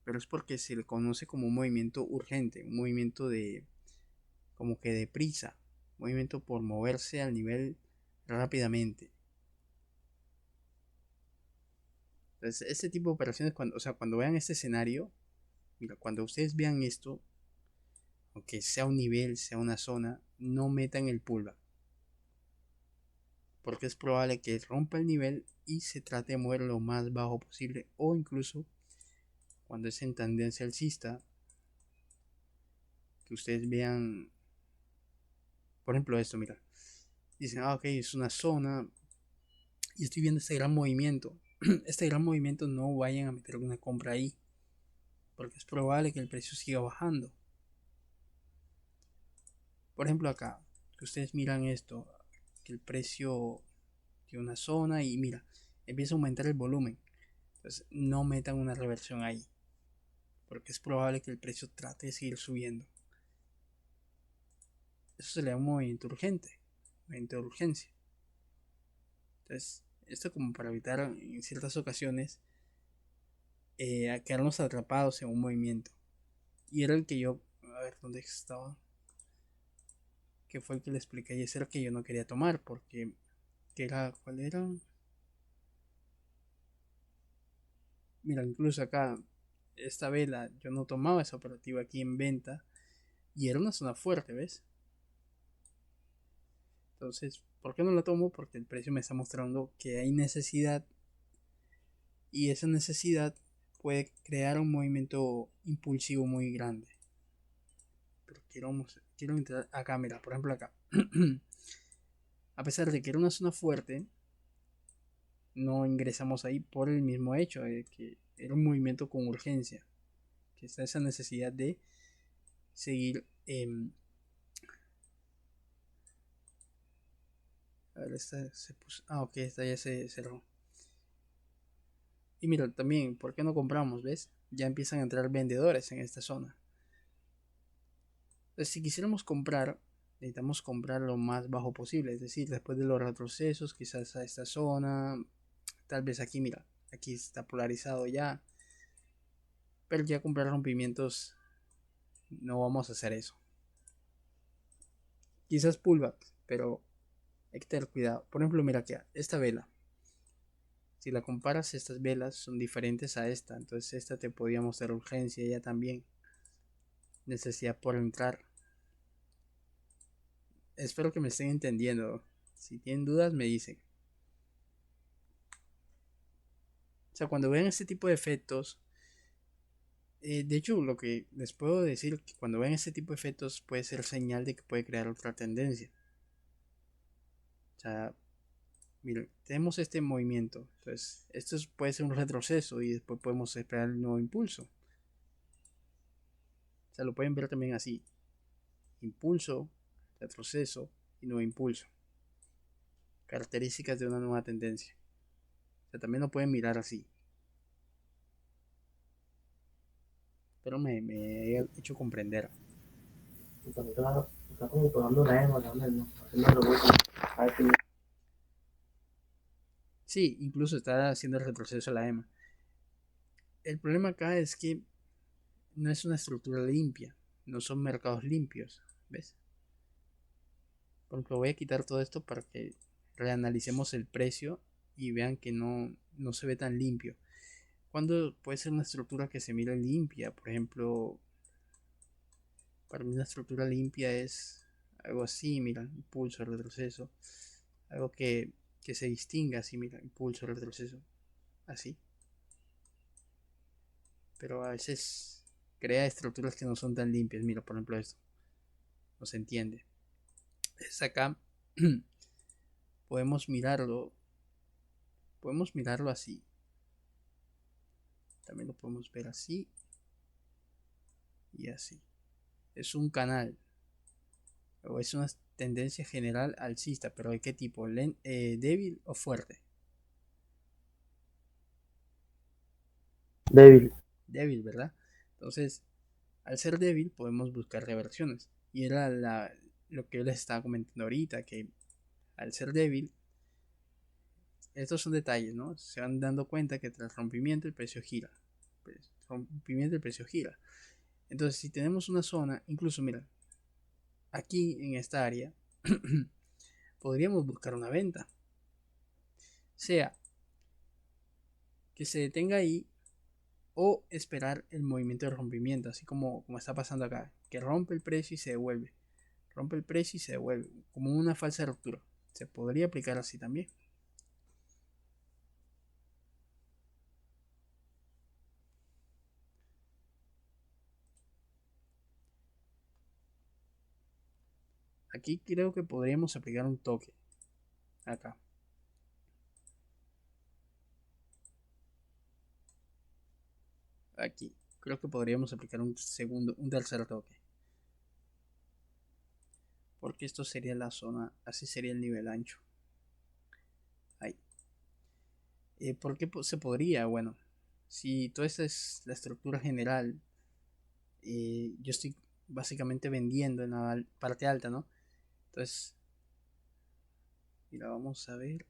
Pero es porque se le conoce como un movimiento urgente, un movimiento de como que de prisa, un movimiento por moverse al nivel rápidamente. Entonces, este tipo de operaciones, cuando vean este escenario, mira, cuando ustedes vean esto, aunque sea un nivel, sea una zona, no metan el pullback, porque es probable que rompa el nivel y se trate de mover lo más bajo posible, o incluso cuando es en tendencia alcista, que ustedes vean, por ejemplo, esto, mira, dicen, ok, es una zona y estoy viendo este gran movimiento. Este gran movimiento no vayan a meter una compra ahí, porque es probable que el precio siga bajando. Por ejemplo, acá, que ustedes miran esto, que el precio de una zona y mira, empieza a aumentar el volumen. Entonces, no metan una reversión ahí, porque es probable que el precio trate de seguir subiendo. Eso se le da un movimiento urgente, movimiento de urgencia. Entonces, esto como para evitar en ciertas ocasiones a quedarnos atrapados en un movimiento. Y era el que yo, a ver dónde estaba, que fue el que le expliqué y ese era el que yo no quería tomar, porque, ¿cuál era? Mira, incluso acá, esta vela, yo no tomaba esa operativa aquí en venta y era una zona fuerte, ¿ves? Entonces, ¿por qué no la tomo? Porque el precio me está mostrando que hay necesidad y esa necesidad puede crear un movimiento impulsivo muy grande. Pero quiero entrar acá, mira, por ejemplo acá. A pesar de que era una zona fuerte, no ingresamos ahí por el mismo hecho de que era un movimiento con urgencia, que está esa necesidad de seguir. A ver, esta se puso. Ah, ok, esta ya se cerró. Y mira, también, ¿por qué no compramos? ¿Ves? Ya empiezan a entrar vendedores en esta zona. Entonces, si quisiéramos comprar, necesitamos comprar lo más bajo posible, es decir, después de los retrocesos, quizás a esta zona, tal vez aquí, mira, aquí está polarizado ya, pero ya comprar rompimientos no vamos a hacer eso. Quizás pullback, pero hay que tener cuidado. Por ejemplo, mira que esta vela, si la comparas, estas velas son diferentes a esta, entonces esta te podía mostrar urgencia ya también, necesidad por entrar. Espero que me estén entendiendo. Si tienen dudas, me dicen. O sea, cuando vean este tipo de efectos, de hecho, lo que les puedo decir que cuando vean este tipo de efectos puede ser señal de que puede crear otra tendencia. O sea, miren, tenemos este movimiento. Entonces, esto puede ser un retroceso y después podemos esperar el nuevo impulso. O sea, lo pueden ver también así. Impulso, retroceso y nuevo impulso. Características de una nueva tendencia. O sea, también lo pueden mirar así. Pero me he hecho comprender. Está como tomando la EMA también, ¿no? Haciendo revuelta. A ver si Sí, incluso está haciendo el retroceso a la EMA. El problema acá es que no es una estructura limpia. No son mercados limpios. ¿Ves? Por ejemplo, voy a quitar todo esto para que reanalicemos el precio y vean que no se ve tan limpio. Cuando puede ser una estructura que se mira limpia, por ejemplo, para mí una estructura limpia es algo así, mira, impulso, retroceso, algo que se distinga así, mira, impulso, retroceso, así. Pero a veces crea estructuras que no son tan limpias, mira, por ejemplo esto, no se entiende. Es acá, podemos mirarlo, podemos mirarlo así. También lo podemos ver así y así. Es un canal o es una tendencia general alcista, pero ¿de qué tipo? ¿Débil o fuerte? Débil. Débil, ¿verdad? Entonces, al ser débil podemos buscar reversiones. Y era lo que yo les estaba comentando ahorita, que al ser débil, estos son detalles, ¿no? Se van dando cuenta que tras rompimiento el precio gira. Rompimiento el precio gira. Entonces, si tenemos una zona, incluso mira, aquí en esta área, podríamos buscar una venta. Sea que se detenga ahí o esperar el movimiento de rompimiento, así como está pasando acá, que rompe el precio y se devuelve. Rompe el precio y se devuelve, como una falsa ruptura. Se podría aplicar así también. Aquí creo que podríamos aplicar un toque. Acá. Aquí. Creo que podríamos aplicar un tercer toque. Porque esto sería la zona, así sería el nivel ancho. Ahí. ¿Por qué se podría? Bueno, si toda esta es la estructura general, yo estoy básicamente vendiendo en la parte alta, ¿no? Entonces, mira, vamos a ver.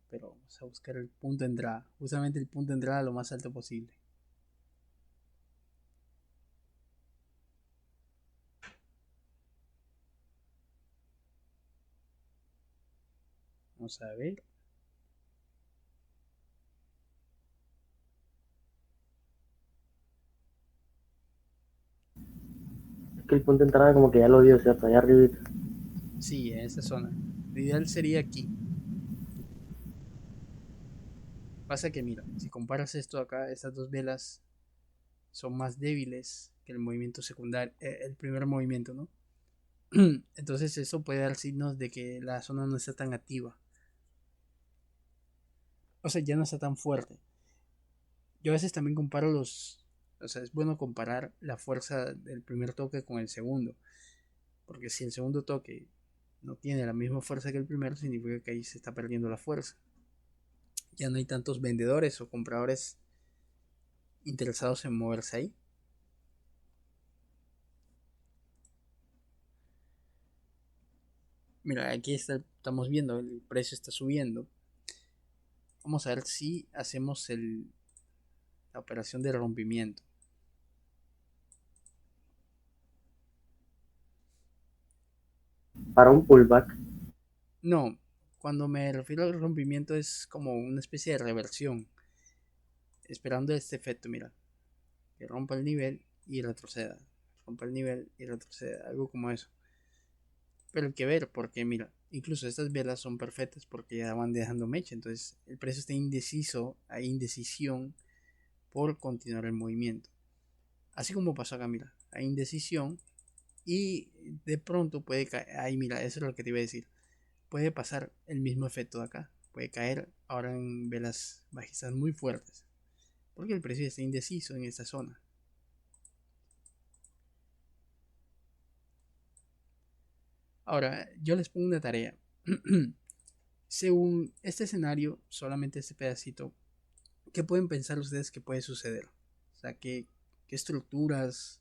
Pero vamos a buscar el punto de entrada. Justamente el punto de entrada lo más alto posible. Vamos a ver. Es que el punto de entrada como que ya lo dio, ¿cierto? Allá arriba. Sí, en esa zona. Lo ideal sería aquí. Pasa que mira, si comparas esto acá, estas dos velas son más débiles que el movimiento secundario, el primer movimiento, ¿no? Entonces eso puede dar signos de que la zona no está tan activa. O sea, ya no está tan fuerte. Yo a veces también comparo o sea, es bueno comparar la fuerza del primer toque con el segundo. Porque si el segundo toque no tiene la misma fuerza que el primero, significa que ahí se está perdiendo la fuerza. Ya no hay tantos vendedores o compradores interesados en moverse ahí. Mira, aquí estamos viendo, el precio está subiendo. Vamos a ver si hacemos la operación de rompimiento. Para un pullback. No, cuando me refiero al rompimiento es como una especie de reversión. Esperando este efecto, mira. Que rompa el nivel y retroceda. Rompa el nivel y retroceda. Algo como eso. Pero hay que ver, porque mira, incluso estas velas son perfectas porque ya van dejando mecha. Entonces el precio está indeciso, hay indecisión por continuar el movimiento. Así como pasó acá, mira, hay indecisión y de pronto puede caer. Ahí, mira, eso es lo que te iba a decir. Puede pasar el mismo efecto de acá. Puede caer ahora en velas bajistas muy fuertes. Porque el precio está indeciso en esta zona. Ahora, yo les pongo una tarea. Según este escenario, solamente este pedacito, ¿qué pueden pensar ustedes que puede suceder? O sea, qué estructuras,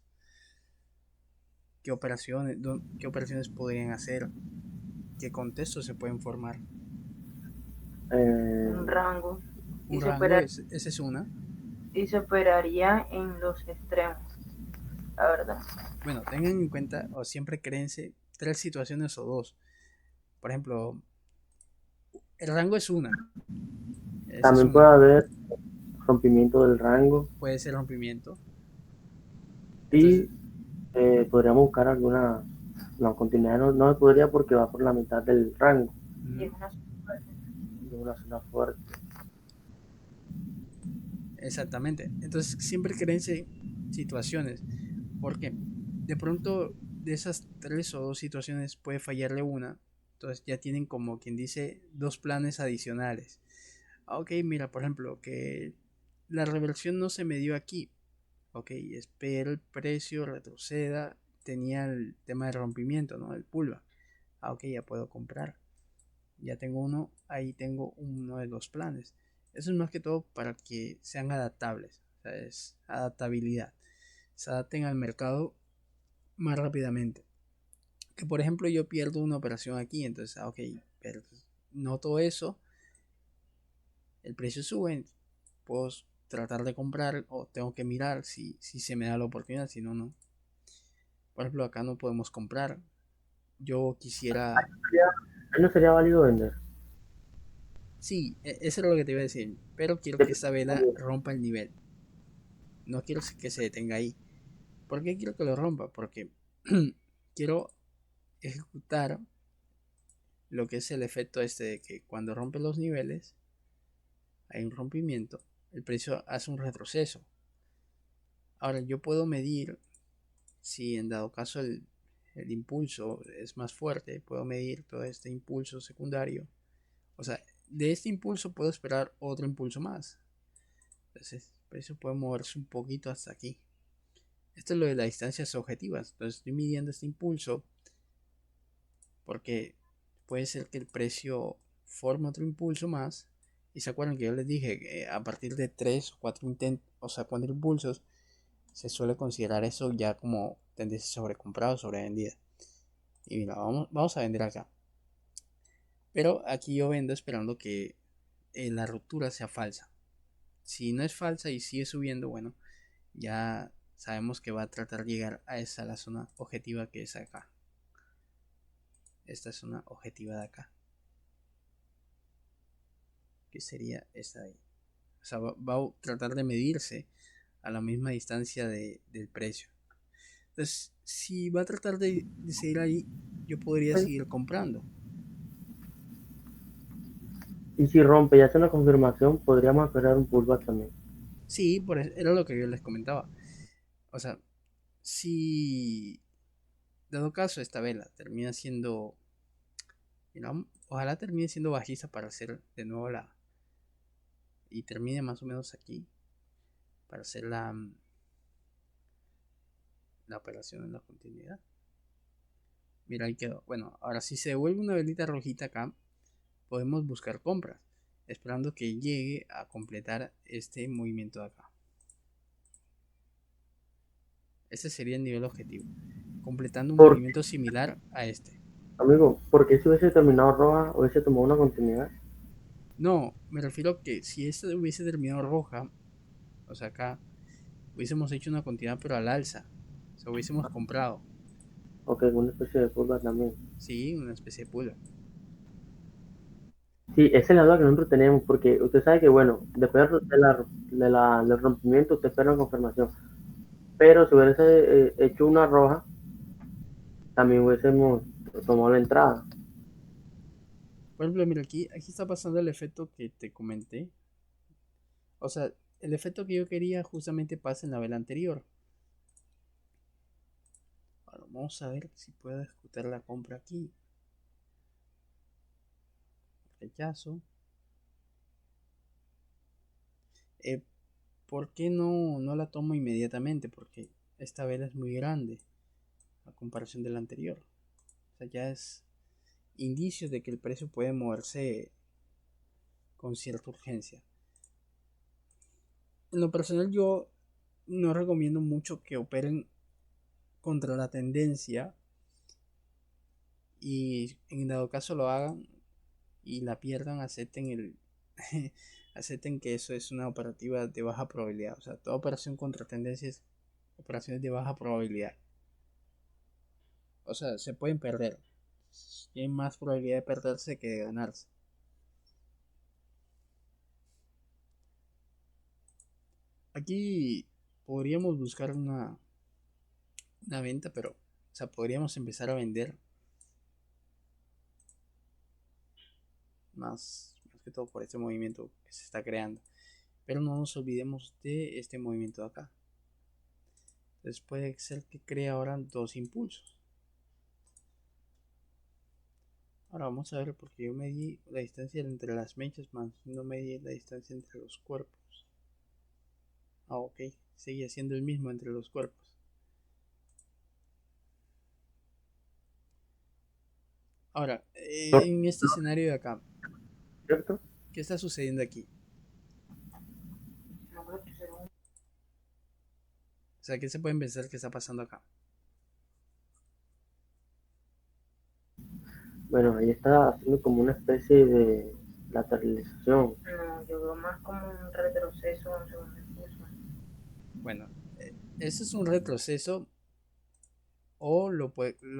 qué operaciones podrían hacer, qué contextos se pueden formar. Un rango y Un se, rango, opera- esa es una. y se operaría en los extremos, la verdad. Bueno, tengan en cuenta o siempre créense tres situaciones o dos. Por ejemplo, el rango es una. Esa es También una. puede haber rompimiento del rango Puede ser rompimiento. Entonces, y podríamos buscar alguna. No, continuidad no se podría porque va por la mitad del rango. Y es ujú, una Es una zona fuerte. exactamente. Entonces, siempre créense situaciones. Porque de pronto de esas tres o dos situaciones puede fallarle una. Entonces ya tienen como quien dice dos planes adicionales. Ok, mira, por ejemplo, que la reversión no se me dio aquí. Ok, espero el precio retroceda tenía el tema de rompimiento, ¿no? El pullback. Ah, ok, ya puedo comprar. Ya tengo uno, ahí tengo uno de los planes. Eso es más que todo para que sean adaptables. O sea, es adaptabilidad. Se adapten al mercado más rápidamente. Que por ejemplo yo pierdo una operación aquí, entonces, ok, noto eso, el precio sube, puedo tratar de comprar o tengo que mirar si se me da la oportunidad, si no, no. Por ejemplo, acá no podemos comprar. Yo quisiera... Ahí no sería válido vender. Sí, eso es lo que te iba a decir. Pero quiero que esta vela rompa el nivel. No quiero que se detenga ahí. ¿Por qué quiero que lo rompa? Porque quiero ejecutar lo que es el efecto este de que cuando rompe los niveles, hay un rompimiento, el precio hace un retroceso. Ahora yo puedo medir si en dado caso el impulso es más fuerte, puedo medir todo este impulso secundario. O sea, de este impulso puedo esperar otro impulso más. Entonces, el precio puede moverse un poquito hasta aquí. Esto es lo de las distancias objetivas. Entonces, estoy midiendo este impulso porque puede ser que el precio forme otro impulso más. Y se acuerdan que yo les dije que a partir de 3 o 4 intentos, o sea, 4 impulsos, se suele considerar eso ya como tendencia sobrecomprada o sobrevendida. Y mira, vamos a vender acá. Pero aquí yo vendo esperando que la ruptura sea falsa. Si no es falsa y sigue subiendo, bueno, ya sabemos que va a tratar de llegar a esa la zona objetiva que es acá. Esta zona objetiva de acá, que sería esta de ahí. O sea, va a tratar de medirse a la misma distancia del precio. Entonces, si va a tratar de seguir ahí, yo podría seguir comprando. Y si rompe y hace una confirmación, podríamos esperar un pullback también. Sí, era lo que yo les comentaba. O sea, si dado caso esta vela termina siendo, ojalá termine siendo bajista para hacer de nuevo y termine más o menos aquí para hacer la operación en la continuidad. Mira, ahí quedó. Bueno, ahora si se devuelve una velita rojita acá, podemos buscar compras, esperando que llegue a completar este movimiento de acá. Ese sería el nivel objetivo, completando un Por, movimiento similar a este. amigo, porque si hubiese terminado roja, hubiese tomado una continuidad. No, me refiero a que si este hubiese terminado roja, o sea, acá hubiésemos hecho una continuidad pero al alza, o sea, hubiésemos comprado, Ok, una especie de pullback también. sí, una especie de pullback. Sí, esa es la duda que nosotros tenemos, porque usted sabe que, bueno, después del rompimiento, usted espera una confirmación. Pero si hubiese hecho una roja, también hubiésemos tomado la entrada. Por ejemplo, mira, aquí está pasando el efecto que te comenté. O sea, el efecto que yo quería justamente pasa en la vela anterior. Ahora, vamos a ver si puedo ejecutar la compra aquí. Rechazo. Eh, ¿Por qué no la tomo inmediatamente? Porque esta vela es muy grande a comparación de la anterior. O sea, ya es indicios de que el precio puede moverse con cierta urgencia. En lo personal yo no recomiendo mucho que operen contra la tendencia y en dado caso lo hagan y la pierdan, acepten acepten que eso es una operativa de baja probabilidad. O sea, toda operación contra tendencia es operaciones de baja probabilidad. O sea, se pueden perder. Tienen más probabilidad de perderse que de ganarse. Aquí podríamos buscar una venta, pero, o sea, podríamos empezar a vender más que todo por este movimiento que se está creando. Pero no nos olvidemos de este movimiento de acá. Entonces puede ser que cree ahora dos impulsos. Ahora vamos a ver porque yo medí la distancia entre las mechas más no medí la distancia entre los cuerpos. Ah, ok, sigue siendo el mismo entre los cuerpos. Ahora, ¿No? en este escenario de acá, ¿Cierto? ¿qué está sucediendo aquí? O sea, ¿qué se pueden pensar que está pasando acá? Bueno, ahí está haciendo como una especie de lateralización. No, yo veo más como un retroceso a un segundo impulso. Bueno, eso es un retroceso o lo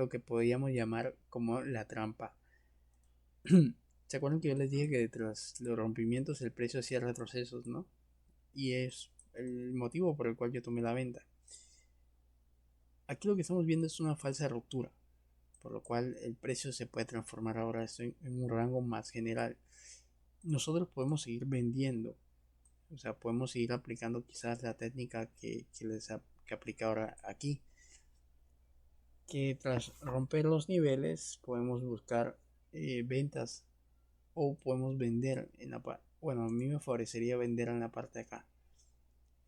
que podríamos llamar como la trampa. ¿Se acuerdan que yo les dije que tras los rompimientos el precio hacía retrocesos, ¿no? Y es el motivo por el cual yo tomé la venta. Aquí lo que estamos viendo es una falsa ruptura, por lo cual el precio se puede transformar ahora en un rango más general. Nosotros podemos seguir vendiendo, o sea, podemos seguir aplicando quizás la técnica que aplica ahora aquí, que tras romper los niveles podemos buscar ventas o podemos vender en la parte, bueno, a mí me favorecería vender en la parte de acá,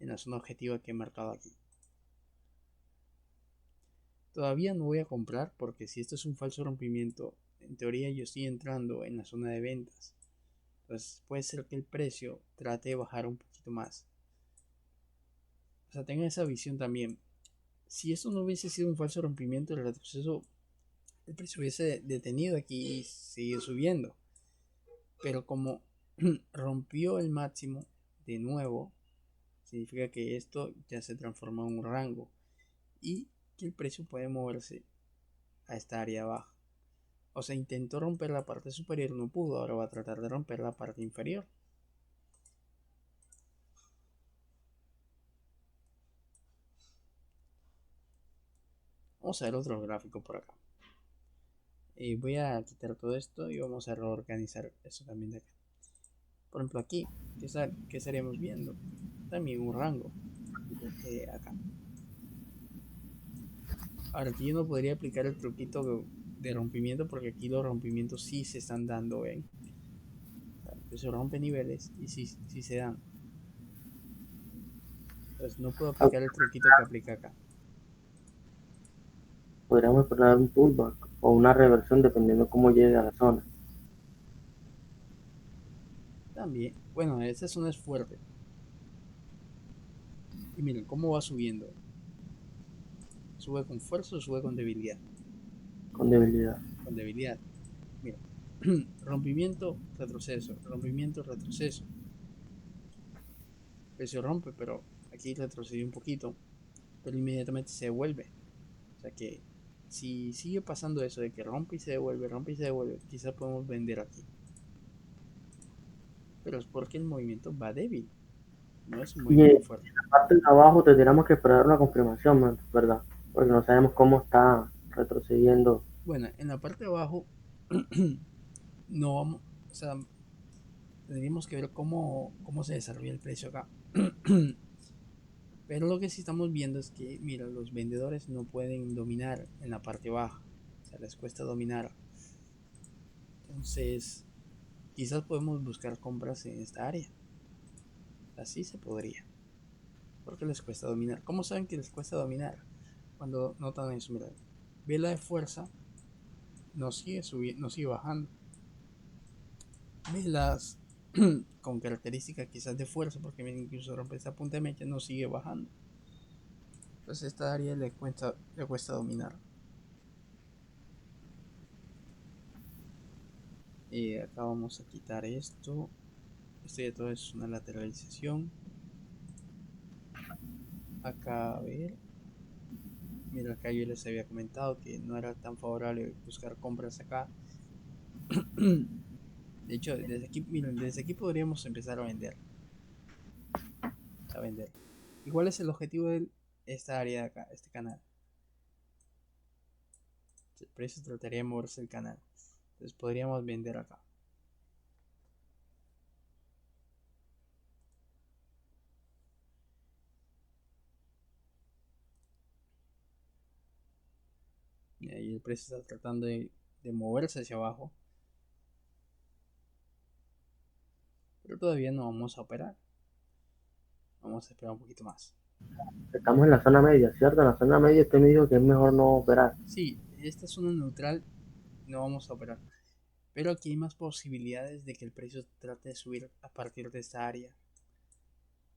en la zona objetiva que he marcado aquí. Todavía no voy a comprar porque si esto es un falso rompimiento, en teoría yo estoy entrando en la zona de ventas. Entonces puede ser que el precio trate de bajar un poquito más. O sea, tengan esa visión también. Si esto no hubiese sido un falso rompimiento, el retroceso, el precio hubiese detenido aquí y sigue subiendo. Pero como rompió el máximo de nuevo, significa que esto ya se transformó en un rango y que el precio puede moverse a esta área baja. O sea, intentó romper la parte superior, no pudo, ahora va a tratar de romper la parte inferior. Vamos a ver otro gráfico por acá. Voy a quitar todo esto y vamos a reorganizar eso también de acá. Por ejemplo, aquí, ¿qué estaríamos viendo? También un rango acá. Ahora aquí yo no podría aplicar el truquito de rompimiento porque aquí los rompimientos sí se están dando, ¿ven? Entonces se rompen niveles y sí se dan. Entonces no puedo aplicar el truquito que aplica acá. Podríamos esperar un pullback o una reversión dependiendo cómo llegue a la zona. También, bueno, esta zona es fuerte. Y miren cómo va subiendo. Sube con fuerza o sube con debilidad. Con debilidad. Con debilidad. Mira, rompimiento, retroceso, rompimiento, retroceso. El precio rompe, pero aquí retrocedió un poquito, pero inmediatamente se devuelve. O sea que si sigue pasando eso de que rompe y se devuelve, quizás podemos vender aquí. Pero es porque el movimiento va débil, no es un Y en movimiento fuerte. la parte de abajo tendríamos que esperar una confirmación, ¿verdad? Porque no sabemos cómo está retrocediendo. Bueno, en la parte de abajo no vamos, o sea, tendríamos que ver cómo se desarrolla el precio acá. Pero lo que sí estamos viendo es que, mira, los vendedores no pueden dominar en la parte baja. O sea, les cuesta dominar. Entonces, quizás podemos buscar compras en esta área. Así se podría. Porque les cuesta dominar. ¿Cómo saben que les cuesta dominar? Cuando notan eso, mira, vela de fuerza no sigue subiendo, no sigue bajando. Velas con características quizás de fuerza, porque miren, incluso rompe esta punta de mecha, no sigue bajando. Entonces esta área le cuesta dominar. Y acá vamos a quitar esto. Esto ya todo es una lateralización. Acá, a ver. Mira, acá yo les había comentado que no era tan favorable buscar compras acá. De hecho, desde aquí, miren, desde aquí podríamos empezar a vender. A vender. ¿Y cuál es el objetivo de esta área de acá, este canal? El precio trataría de moverse el canal. Entonces podríamos vender acá. Y ahí el precio está tratando de moverse hacia abajo. Pero todavía no vamos a operar. Vamos a esperar un poquito más. Estamos en la zona media, ¿cierto? En la zona media usted me dijo que es mejor no operar. Sí, esta zona neutral no vamos a operar. Pero aquí hay más posibilidades de que el precio trate de subir a partir de esta área.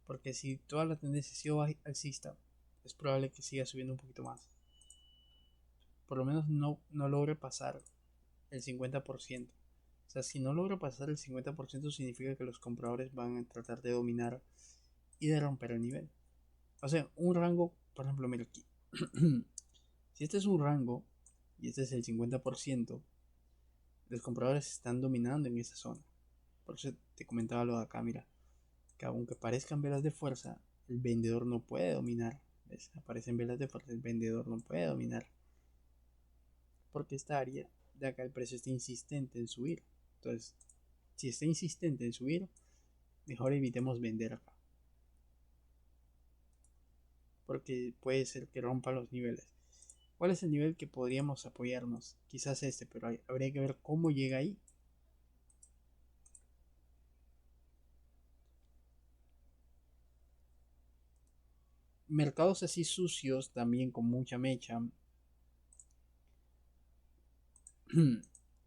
Porque si toda la tendencia ha sido alcista, es probable que siga subiendo un poquito más. Por lo menos no logre pasar el 50%. O sea, si no logra pasar el 50% significa que los compradores van a tratar de dominar y de romper el nivel. O sea, un rango, por ejemplo, mira aquí. Si este es un rango y este es el 50%, los compradores están dominando en esa zona. Por eso te comentaba lo de acá, mira, que aunque parezcan velas de fuerza, el vendedor no puede dominar. ¿Ves? Aparecen velas de fuerza, el vendedor no puede dominar. Porque esta área de acá el precio está insistente en subir. Entonces, si está insistente en subir, mejor evitemos vender acá. Porque puede ser que rompa los niveles. ¿Cuál es el nivel que podríamos apoyarnos? Quizás este, pero habría que ver cómo llega ahí. Mercados así sucios, también con mucha mecha.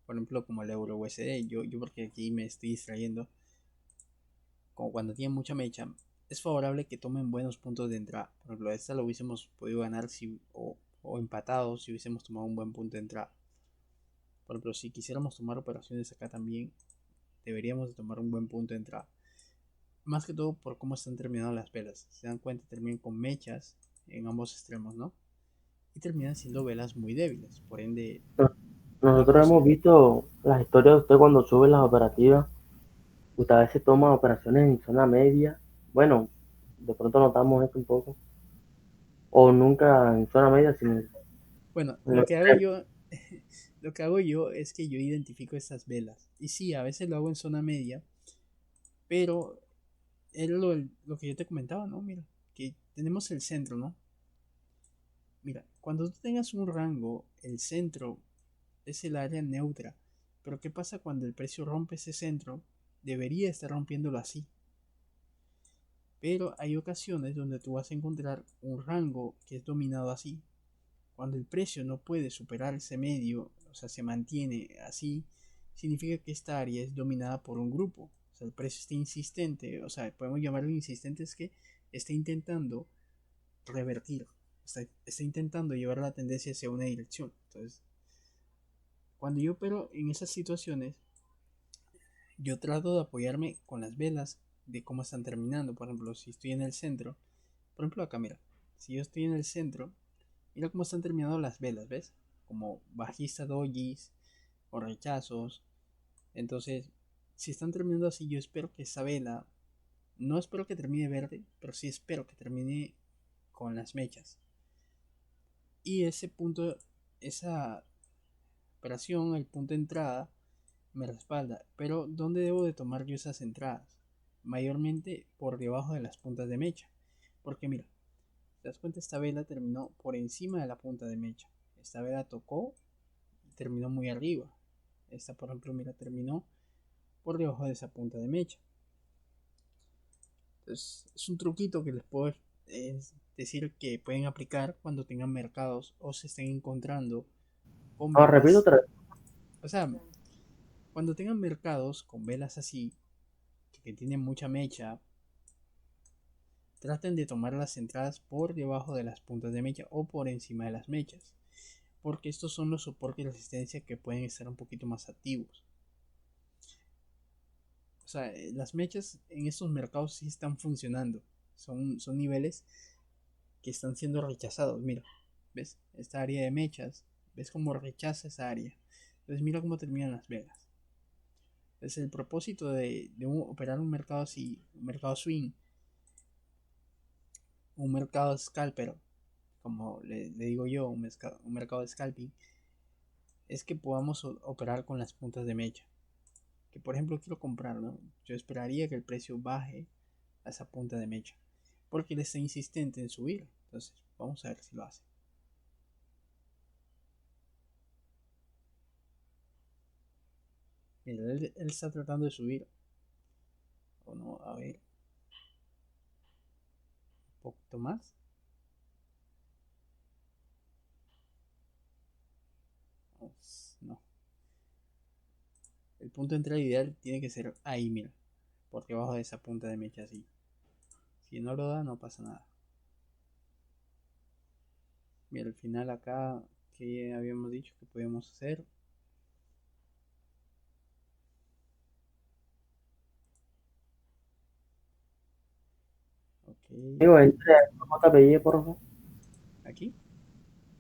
Por ejemplo, como el euro USD. Yo porque aquí me estoy distrayendo. Como cuando tiene mucha mecha, es favorable que tomen buenos puntos de entrada. Por ejemplo, esta lo hubiésemos podido ganar o empatado si hubiésemos tomado un buen punto de entrada. Por ejemplo, si quisiéramos tomar operaciones acá también, deberíamos de tomar un buen punto de entrada. Más que todo por cómo están terminando las velas. Se dan cuenta, terminan con mechas en ambos extremos, ¿no? Y terminan siendo velas muy débiles. Por ende, la Nosotros cosa... hemos visto las historias de usted cuando sube las operativas. Usted a veces toma operaciones en zona media. Bueno, de pronto notamos esto un poco. O nunca en zona media, sino en Bueno, los lo que hago extremos. yo, lo que hago yo es que yo identifico estas velas. Y sí, a veces lo hago en zona media, pero es lo que yo te comentaba, ¿no? Mira, que tenemos el centro, ¿no? Mira, cuando tú tengas un rango, el centro es el área neutra. Pero ¿qué pasa cuando el precio rompe ese centro? Debería estar rompiéndolo así. Pero hay ocasiones donde tú vas a encontrar un rango que es dominado así. Cuando el precio no puede superar ese medio, o sea, se mantiene así, significa que esta área es dominada por un grupo. O sea, el precio está insistente, o sea, podemos llamarlo insistente, es que está intentando revertir, está intentando llevar la tendencia hacia una dirección. Entonces, cuando yo opero en esas situaciones, yo trato de apoyarme con las velas de cómo están terminando. Por ejemplo, si estoy en el centro, por ejemplo acá, mira, si yo estoy en el centro, mira cómo están terminando las velas, ¿ves? Como bajista dojis o rechazos. Entonces, si están terminando así, yo espero que esa vela, no espero que termine verde, pero sí espero que termine con las mechas. Y ese punto, esa operación, el punto de entrada, me respalda. Pero ¿dónde debo de tomar yo esas entradas? Mayormente por debajo de las puntas de mecha. Porque mira, te das cuenta, esta vela terminó por encima de la punta de mecha. Esta vela tocó y terminó muy arriba. Esta, por ejemplo, mira, terminó por debajo de esa punta de mecha. Entonces, es un truquito que les puedo decir que pueden aplicar cuando tengan mercados o se estén encontrando con No, repito velas. otra vez. O sea, cuando tengan mercados con velas así, que tienen mucha mecha, traten de tomar las entradas por debajo de las puntas de mecha o por encima de las mechas, porque estos son los soportes de resistencia que pueden estar un poquito más activos. O sea, las mechas en estos mercados sí están funcionando. Son niveles que están siendo rechazados. Mira, ¿ves? Esta área de mechas, ¿ves cómo rechaza esa área? Entonces mira cómo terminan las velas. Es el propósito de operar un mercado así, un mercado swing, un mercado scalper, como le digo yo, un mercado de scalping, es que podamos operar con las puntas de mecha. Que por ejemplo quiero comprar, ¿no? Yo esperaría que el precio baje a esa punta de mecha, porque él está insistente en subir. Entonces, vamos a ver si lo hace. Mira, él está tratando de subir. O no, a ver, un poquito más. No. El punto de entrada ideal tiene que ser ahí, mira, por debajo de esa punta de mecha así. Si no lo da, no pasa nada. Mira, al final acá, que habíamos dicho que podíamos hacer. Ok, Digo, entre JPI, por favor. aquí,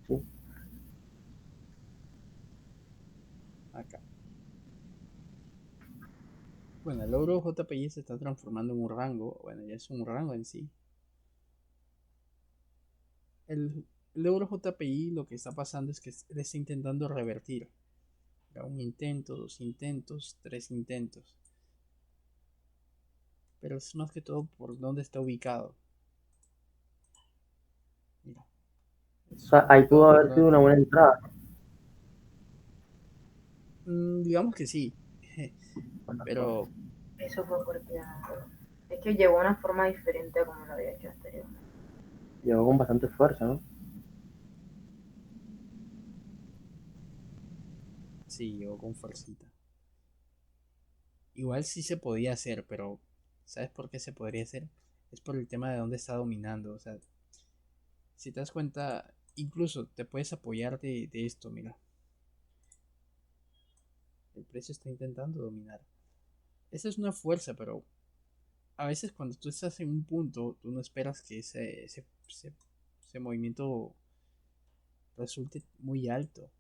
Sí. acá. Bueno, el euro JPI se está transformando en un rango. Bueno, ya es un rango en sí. El euro JPI lo que está pasando es que él está intentando revertir. Ya un intento, dos intentos, tres intentos. Pero es más que todo por dónde está ubicado. Mira, O es sea, más que ahí todo pudo por haber sido una dónde. buena entrada. Digamos que sí. Pero Eso fue porque es que llegó una forma diferente a como lo había hecho anteriormente. Llegó con bastante fuerza, ¿no? sí, llegó con fuercita. Igual sí se podía hacer, pero ¿sabes por qué se podría hacer? Es por el tema de dónde está dominando. O sea, si te das cuenta, incluso te puedes apoyar de esto, mira. El precio está intentando dominar. Esa es una fuerza, pero a veces cuando tú estás en un punto, tú no esperas que ese movimiento resulte muy alto.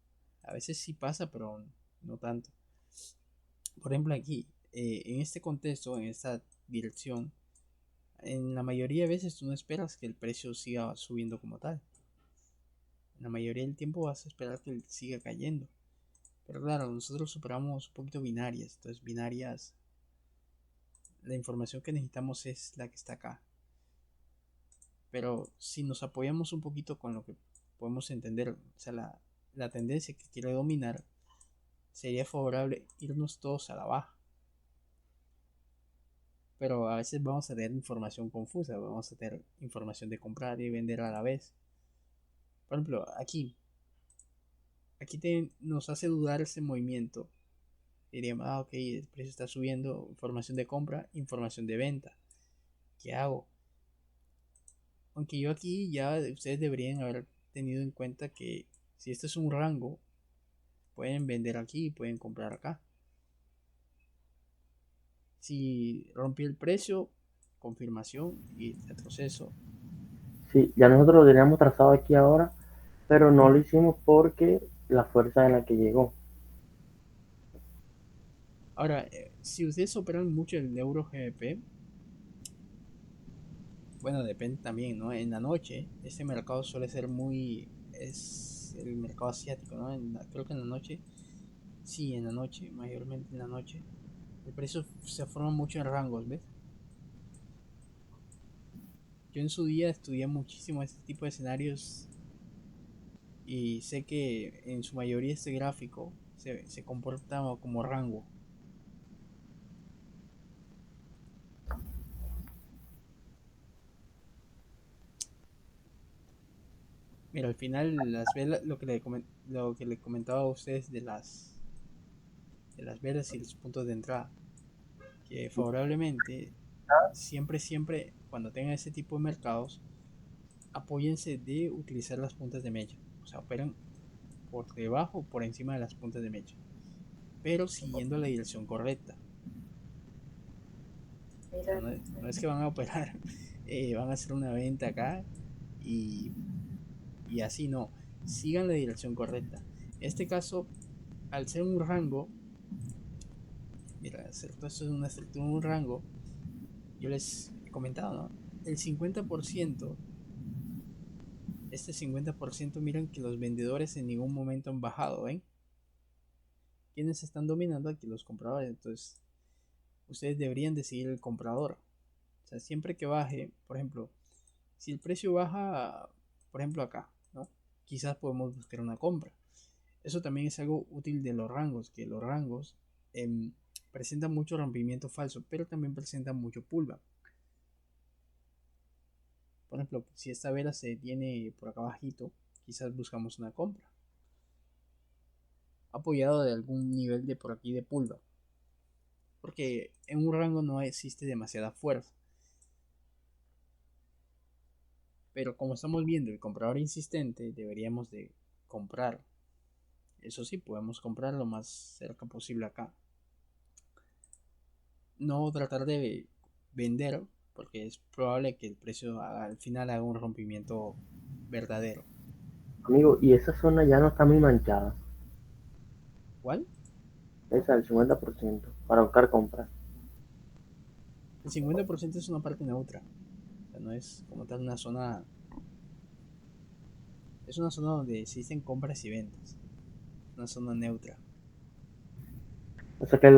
A veces sí pasa, pero no tanto. Por ejemplo, aquí, en este contexto, en esta dirección, en la mayoría de veces tú no esperas que el precio siga subiendo como tal. En la mayoría del tiempo vas a esperar que él siga cayendo. Pero claro, nosotros superamos un poquito binarias. Entonces, binarias, la información que necesitamos es la que está acá. Pero si nos apoyamos un poquito con lo que podemos entender, o sea, la tendencia que quiere dominar, sería favorable irnos todos a la baja. Pero a veces vamos a tener información confusa, vamos a tener información de comprar y vender a la vez. Por ejemplo, aquí nos hace dudar ese movimiento. Diríamos, ok, el precio está subiendo, información de compra, información de venta. ¿Qué hago? Aunque yo aquí ya ustedes deberían haber tenido en cuenta que si esto es un rango, pueden vender aquí y pueden comprar acá. Si rompió el precio, confirmación y retroceso. Sí, ya nosotros lo teníamos trazado aquí ahora, pero no lo hicimos porque la fuerza en la que llegó. Ahora, si ustedes operan mucho el euro GBP, bueno, depende también, ¿no? En la noche, este mercado suele ser es el mercado asiático, ¿no? Creo que en la noche, sí, en la noche, mayormente en la noche, el precio se forma mucho en rangos, ¿ves? Yo en su día estudié muchísimo este tipo de escenarios y sé que en su mayoría este gráfico se comporta como rango. Mira, al final las velas, lo que le comentaba a ustedes de las velas y los puntos de entrada, que favorablemente siempre cuando tengan ese tipo de mercados, apóyense de utilizar las puntas de mecha. O sea, operan por debajo o por encima de las puntas de mecha, pero siguiendo la dirección correcta. O sea, Mira, no es que van a operar, van a hacer una venta acá y, y así no. Sigan la dirección correcta. En este caso, al ser un rango, mira, hacer todo esto es una estructura, un rango, yo les he comentado, ¿no? El 50%, este 50%, miren que los vendedores en ningún momento han bajado, ¿ven? ¿Quiénes están dominando? Aquí los compradores. Entonces, ustedes deberían de seguir el comprador. O sea, siempre que baje, por ejemplo, si el precio baja, por ejemplo acá, ¿no? Quizás podemos buscar una compra. Eso también es algo útil de los rangos, que los rangos em, presentan mucho rompimiento falso, pero también presentan mucho pullback. Por ejemplo, si esta vela se tiene por acá bajito, quizás buscamos una compra, apoyado de algún nivel de por aquí de pullback. porque en un rango no existe demasiada fuerza. Pero como estamos viendo el comprador insistente, deberíamos de comprar. Eso sí, podemos comprar lo más cerca posible acá. No tratar de vender, porque es probable que el precio al final haga un rompimiento verdadero. Amigo, y esa zona ya no está muy manchada. ¿Cuál? Esa, el 50%, para buscar compras. El 50% es una parte neutra. O sea, no es como tal una zona. Es una zona donde existen compras y ventas. Una zona neutra. O sea que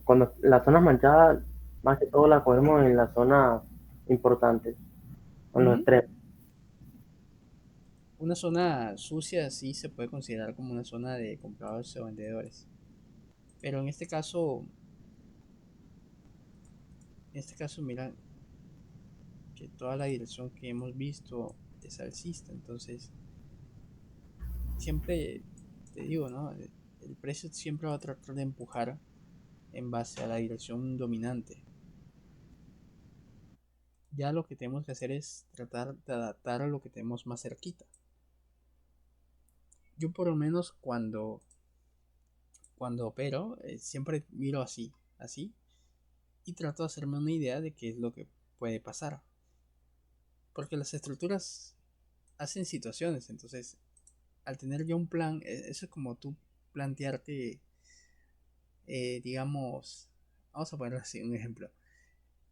cuando las zonas manchadas, más que todo las cogemos en las zonas importantes, en los Ujú. extremos. Una zona sucia sí se puede considerar como una zona de compradores o vendedores. Pero en este caso, mira que toda la dirección que hemos visto es alcista. Entonces, siempre te digo, ¿no? El precio siempre va a tratar de empujar en base a la dirección dominante. Ya lo que tenemos que hacer es tratar de adaptar a lo que tenemos más cerquita. Yo por lo menos cuando opero, siempre miro así, y trato de hacerme una idea de qué es lo que puede pasar. Porque las estructuras hacen situaciones, entonces al tener ya un plan, eso es como tú plantearte, digamos, vamos a poner así un ejemplo.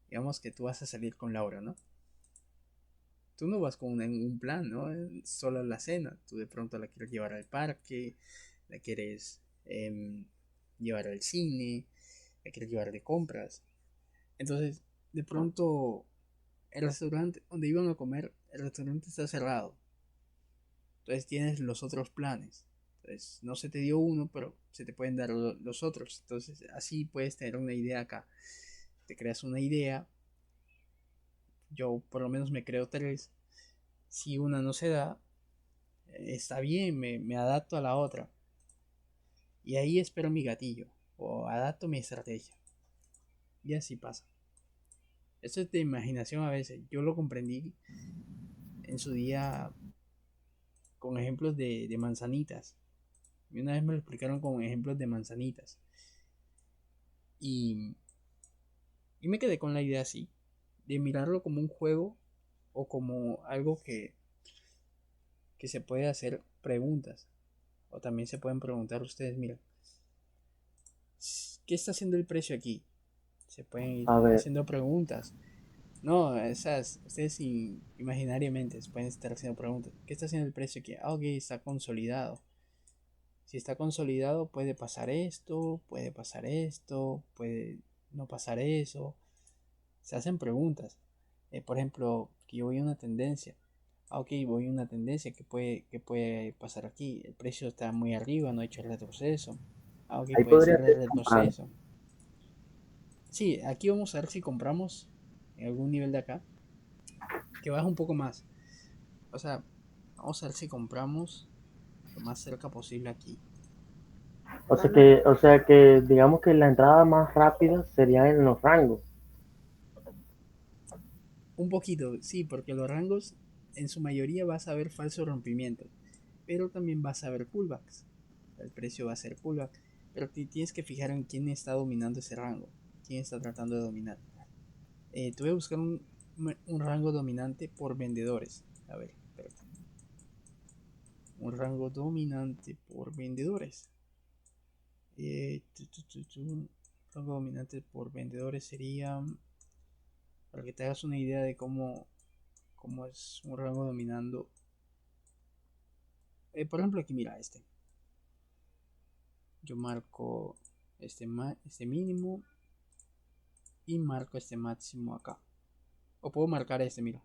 Digamos que tú vas a salir con Laura, ¿no? Tú no vas con un plan, ¿no? Solo la cena. Tú de pronto la quieres llevar al parque, la quieres llevar al cine, la quieres llevar de compras. Entonces, de pronto, el restaurante donde iban a comer, el restaurante está cerrado. Entonces tienes los otros planes. Entonces, no se te dio uno, pero se te pueden dar los otros. Entonces, así puedes tener una idea acá. Te creas una idea. Yo por lo menos me creo tres. Si una no se da, está bien, me adapto a la otra. Y ahí espero mi gatillo. O adapto mi estrategia. Y así pasa. Esto es de imaginación a veces. Yo lo comprendí en su día con ejemplos de manzanitas. Y una vez me lo explicaron con ejemplos de manzanitas. Y, y me quedé con la idea así. De mirarlo como un juego o como algo que se puede hacer preguntas. O también se pueden preguntar ustedes, mira, ¿qué está haciendo el precio aquí? Se pueden ir A ver, haciendo preguntas. No, ustedes imaginariamente se pueden estar haciendo preguntas. ¿Qué está haciendo el precio aquí? Ah, ok, está consolidado. Si está consolidado, puede pasar esto, puede no pasar eso. Se hacen preguntas. Por ejemplo, que yo voy a una tendencia. Ah, ok, voy a una tendencia que puede pasar aquí. El precio está muy arriba, no ha hecho el retroceso. Ah, ok, ahí puede podría ser el ser comprando. retroceso. Sí, aquí vamos a ver si compramos en algún nivel de acá, que baja un poco más. O sea, vamos a ver si compramos lo más cerca posible aquí. O sea que digamos que la entrada más rápida sería en los rangos. Un poquito, sí, porque los rangos en su mayoría vas a ver falsos rompimientos, pero también vas a ver pullbacks. El precio va a ser pullback, pero tienes que fijar en quién está dominando ese rango, quién está tratando de dominar. Te voy a buscar un rango dominante por vendedores. A ver, espérate. Un rango dominante por vendedores. Rango dominante por vendedores sería, para que te hagas una idea de cómo es un rango dominando. Por ejemplo, aquí mira este. Yo marco este mínimo y marco este máximo acá. O puedo marcar este, mira.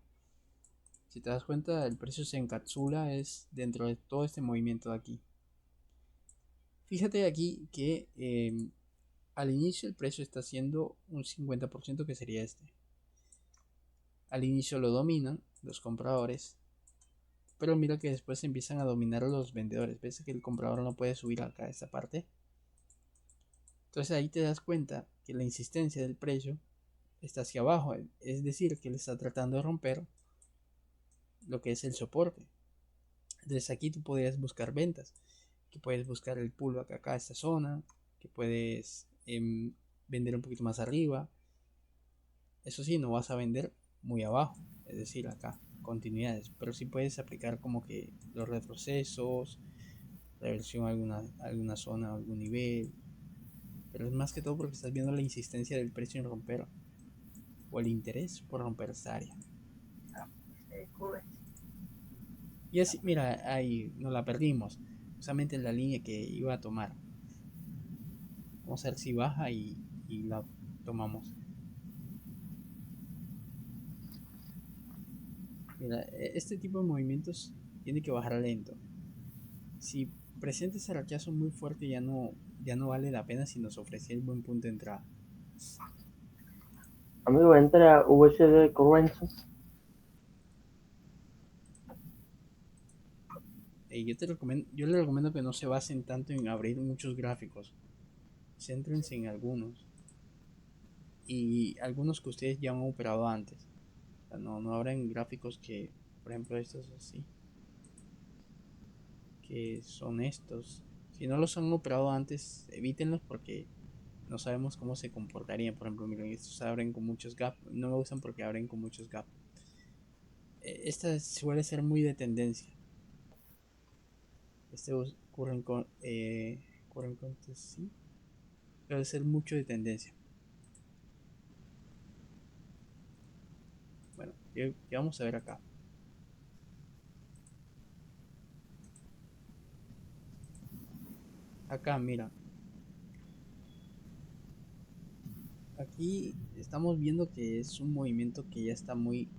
Si te das cuenta, el precio se encapsula es dentro de todo este movimiento de aquí. Fíjate aquí que al inicio el precio está haciendo un 50% que sería este. Al inicio lo dominan los compradores, pero mira que después empiezan a dominar los vendedores. ¿Ves que el comprador no puede subir acá a esta parte? Entonces ahí te das cuenta que la insistencia del precio está hacia abajo, es decir, que él está tratando de romper lo que es el soporte. Entonces aquí tú podrías buscar ventas, que puedes buscar el pullback acá, esta zona, que puedes vender un poquito más arriba. Eso sí, no vas a vender muy abajo, es decir, acá, continuidades, pero sí puedes aplicar como que los retrocesos, reversión a alguna zona, algún nivel, pero es más que todo porque estás viendo la insistencia del precio en romper o el interés por romper esta área. Y así, mira, ahí nos la perdimos, justamente en la línea que iba a tomar. Vamos a ver si baja y la tomamos. Mira, este tipo de movimientos tiene que bajar lento. Si presenta ese rechazo muy fuerte, ya no vale la pena si nos ofrecía el buen punto de entrada. Amigo, entra a USD Currency. Yo le recomiendo que no se basen tanto en abrir muchos gráficos. Céntrense en algunos. Y algunos que ustedes ya han operado antes. O sea, no abran gráficos que, por ejemplo, estos así. Que son estos. Si no los han operado antes, evítenlos porque no sabemos cómo se comportarían. Por ejemplo, miren, estos abren con muchos gaps. No me gustan porque abren con muchos gaps. Esta suele ser muy de tendencia. Este ocurren con sí. Debe ser mucho de tendencia. Bueno, ¿qué vamos a ver acá? Acá, mira. Aquí estamos viendo que es un movimiento que ya está muy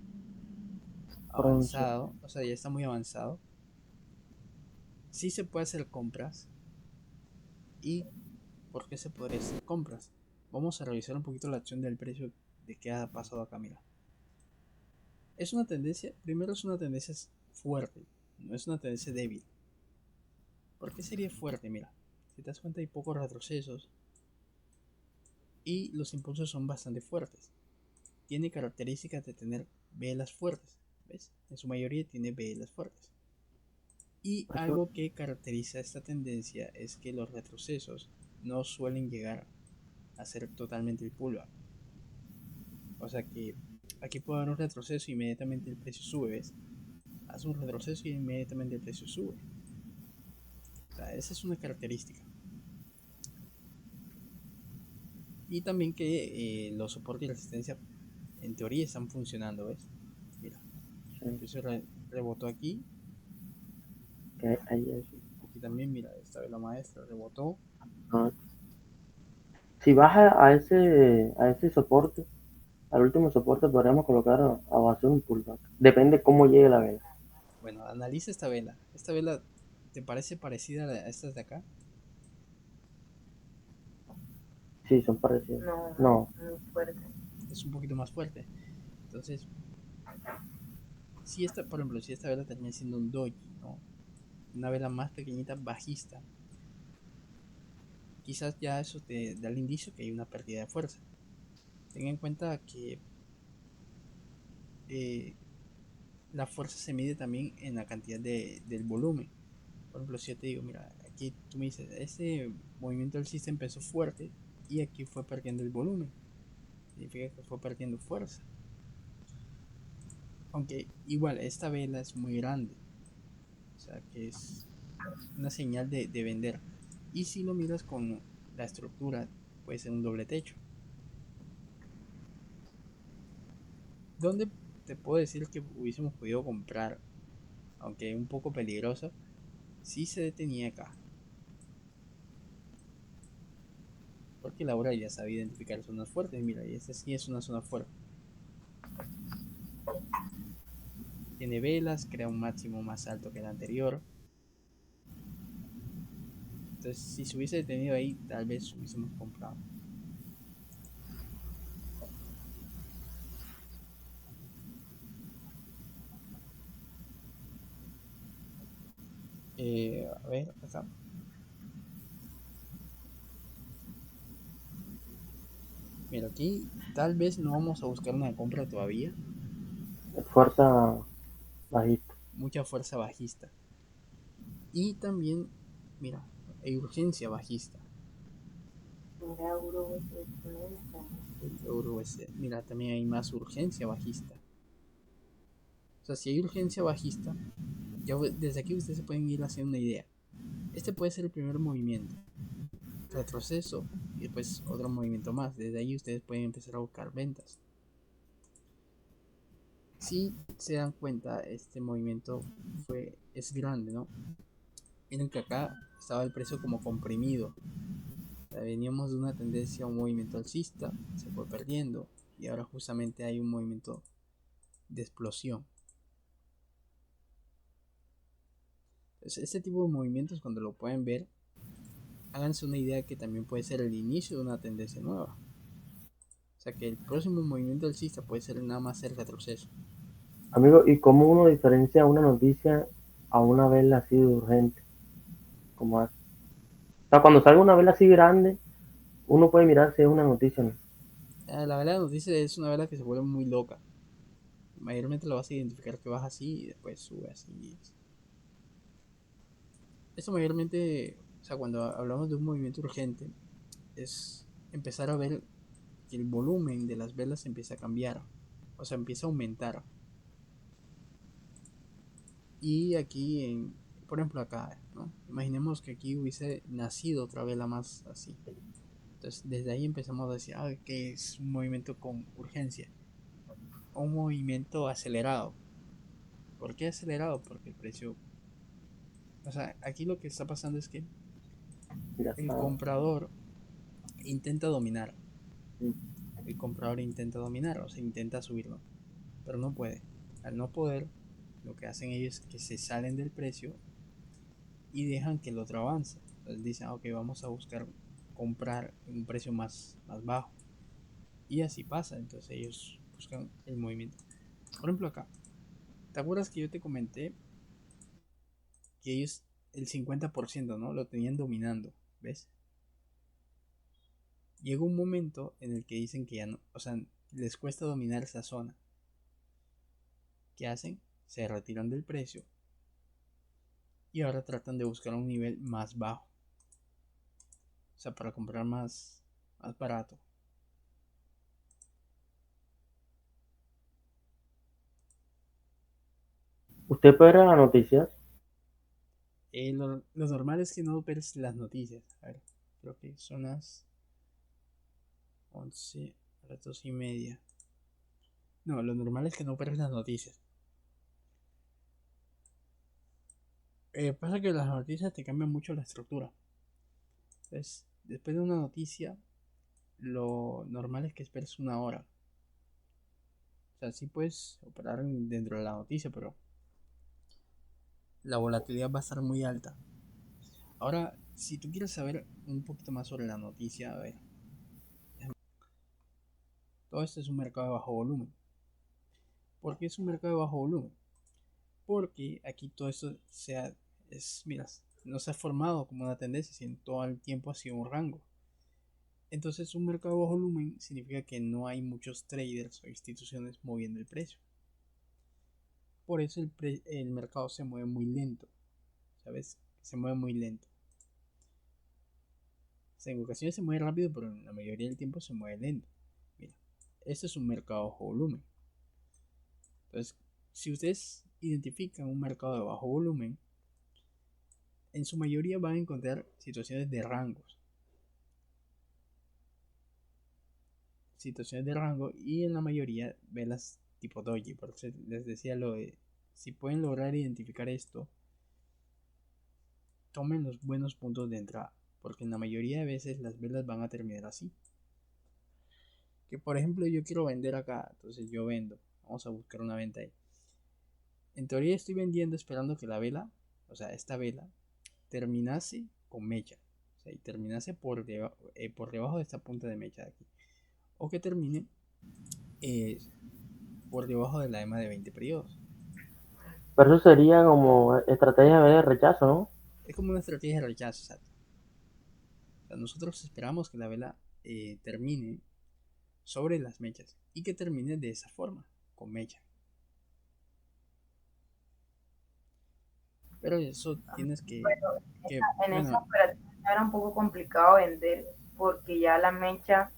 Currency. avanzado. O sea, ya está muy avanzado. Sí se puede hacer compras. ¿Y por qué se podría hacer compras? Vamos a revisar un poquito la acción del precio de qué ha pasado acá, mira. Es una tendencia, primero es una tendencia fuerte, no es una tendencia débil. ¿Por qué sería fuerte? Mira, si te das cuenta hay pocos retrocesos y los impulsos son bastante fuertes. Tiene características de tener velas fuertes, ¿ves? En su mayoría tiene velas fuertes. Y Eso, algo que caracteriza esta tendencia es que los retrocesos no suelen llegar a ser totalmente el pullback. O sea que aquí puede haber un retroceso y inmediatamente el precio sube, ¿ves? Hace un retroceso y inmediatamente el precio sube. O sea, esa es una característica. Y también que los soportes y resistencia en teoría están funcionando, ¿ves? Mira, el sí, precio rebotó aquí. que ahí es. Aquí también, mira, esta vez la maestra rebotó. Ah, si baja a ese soporte, al último soporte, podríamos colocar a hacer un pullback. Depende cómo llegue la vela. Bueno, analiza esta vela. ¿Esta vela te parece parecida a estas de acá? Sí, son parecidos. No, No, muy fuerte. Es un poquito más fuerte. Entonces, si esta, por ejemplo, si esta vela termina siendo un doji, ¿no? Una vela más pequeñita, bajista, quizás ya eso te da el indicio que hay una pérdida de fuerza. Ten en cuenta que eh, la fuerza se mide también en la cantidad del volumen. Por ejemplo, si yo te digo, mira, aquí tú me dices, este movimiento del sistema empezó fuerte y aquí fue perdiendo el volumen. Significa que fue perdiendo fuerza. Aunque igual, esta vela es muy grande. O sea que es una señal de vender. Y si lo miras con la estructura, puede ser un doble techo. Donde te puedo decir que hubiésemos podido comprar, aunque un poco peligroso, si se detenía acá. Porque Laura ya sabe identificar zonas fuertes. Mira, y esta sí es una zona fuerte. Tiene velas, crea un máximo más alto que el anterior. Entonces, si se hubiese detenido ahí, tal vez hubiésemos comprado. A ver, acá. Mira, aquí tal vez no vamos a buscar una compra todavía. Fuerza bajista. Mucha fuerza bajista. Y también, mira, hay urgencia bajista. El euro USD. Mira, también hay más urgencia bajista. O sea, si hay urgencia bajista, ya desde aquí ustedes se pueden ir haciendo una idea. Este puede ser el primer movimiento. Retroceso y después otro movimiento más. Desde ahí ustedes pueden empezar a buscar ventas. Si se dan cuenta, este movimiento es grande, ¿no? Miren que acá estaba el precio como comprimido. O sea, veníamos de una tendencia a un movimiento alcista, se fue perdiendo y ahora justamente hay un movimiento de explosión. Entonces, este tipo de movimientos, cuando lo pueden ver, háganse una idea que también puede ser el inicio de una tendencia nueva. O sea, que el próximo movimiento alcista puede ser nada más el retroceso. Amigo, ¿y cómo uno diferencia una noticia a una vela así de urgente? Como hace? O sea, cuando salga una vela así grande, uno puede mirar si es una noticia o no. La vela de noticias es una vela que se vuelve muy loca. Mayormente lo vas a identificar que baja así y después sube así. Esto mayormente, o sea, cuando hablamos de un movimiento urgente, es empezar a ver que el volumen de las velas empieza a cambiar, o sea, empieza a aumentar. Y aquí, por ejemplo, acá, ¿no? Imaginemos que aquí hubiese nacido otra vela más así. Entonces, desde ahí empezamos a decir, que es un movimiento con urgencia, o un movimiento acelerado. ¿Por qué acelerado? Porque el precio, o sea, aquí lo que está pasando es que Ya el está. comprador intenta dominar. El comprador intenta dominar, o sea, intenta subirlo, pero no puede. Al no poder, lo que hacen ellos es que se salen del precio y dejan que el otro avance. Entonces dicen, ok, vamos a buscar comprar en un precio más bajo. Y así pasa, entonces ellos buscan el movimiento. Por ejemplo, acá, ¿te acuerdas que yo te comenté que ellos el 50%, ¿no? Lo tenían dominando, ¿ves? Llega un momento en el que dicen que ya no, o sea, les cuesta dominar esa zona. ¿Qué hacen? Se retiran del precio y ahora tratan de buscar un nivel más bajo, o sea, para comprar más barato. ¿Usted puede ver las noticias? Lo normal es que no ves las noticias. A ver, creo que son las 11, a las 2:30. No, lo normal es que no ves las noticias. Pasa que las noticias te cambian mucho la estructura. Entonces, después de una noticia, lo normal es que esperes una hora. O sea, sí puedes operar dentro de la noticia, pero la volatilidad va a estar muy alta. Ahora, si tú quieres saber un poquito más sobre la noticia, a ver, todo esto es un mercado de bajo volumen. ¿Por qué es un mercado de bajo volumen? Porque aquí todo esto mira, no se ha formado como una tendencia, sino todo el tiempo ha sido un rango. Entonces, un mercado de bajo volumen significa que no hay muchos traders o instituciones moviendo el precio. Por eso el mercado se mueve muy lento, ¿sabes? Se mueve muy lento. O sea, en ocasiones se mueve rápido, pero en la mayoría del tiempo se mueve lento. Mira, este es un mercado de bajo volumen. Entonces, si ustedes identifican un mercado de bajo volumen, en su mayoría van a encontrar situaciones de rangos. Situaciones de rango y en la mayoría velas tipo doji. Por eso les decía lo de, si pueden lograr identificar esto, tomen los buenos puntos de entrada. Porque en la mayoría de veces las velas van a terminar así. Que por ejemplo yo quiero vender acá, entonces yo vendo. Vamos a buscar una venta ahí. En teoría estoy vendiendo esperando que la vela, o sea, esta vela, terminase con mecha. O sea, y terminase por debajo de esta punta de mecha de aquí. O que termine eh, por debajo de la EMA de 20 periodos. Pero eso sería como estrategia de rechazo, ¿no? Es como una estrategia de rechazo, exacto. O sea, nosotros esperamos que la vela termine sobre las mechas y que termine de esa forma, con mecha. Pero eso tienes Bueno, en esa bueno, operación era un poco complicado vender porque ya la mecha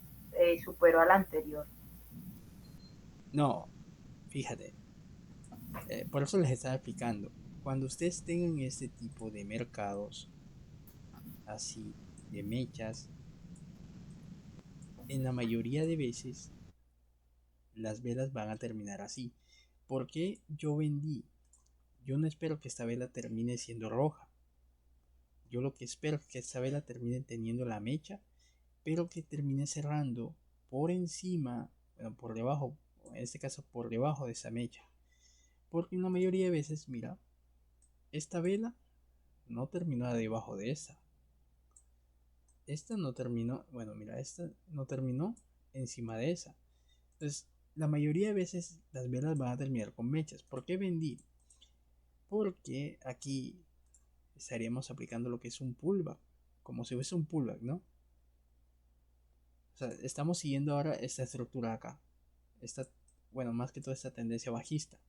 superó a la anterior. no, fíjate, por eso les estaba explicando. Cuando ustedes tengan este tipo de mercados, así, de mechas, en la mayoría de veces las velas van a terminar así. Porque yo vendí? Yo no espero que esta vela termine siendo roja. Yo lo que espero es que esta vela termine teniendo la mecha, pero que termine cerrando por encima, bueno, por debajo, en este caso por debajo de esa mecha. Porque en la mayoría de veces, mira, esta vela no terminó debajo de esta. Esta no terminó, bueno, mira, esta no terminó encima de esa. Entonces, la mayoría de veces las velas van a terminar con mechas. ¿Por qué vendí? Porque aquí estaríamos aplicando lo que es un pullback, como si fuese un pullback, ¿no? O sea, estamos siguiendo ahora esta estructura acá. Esta, bueno, más que toda esta tendencia bajista.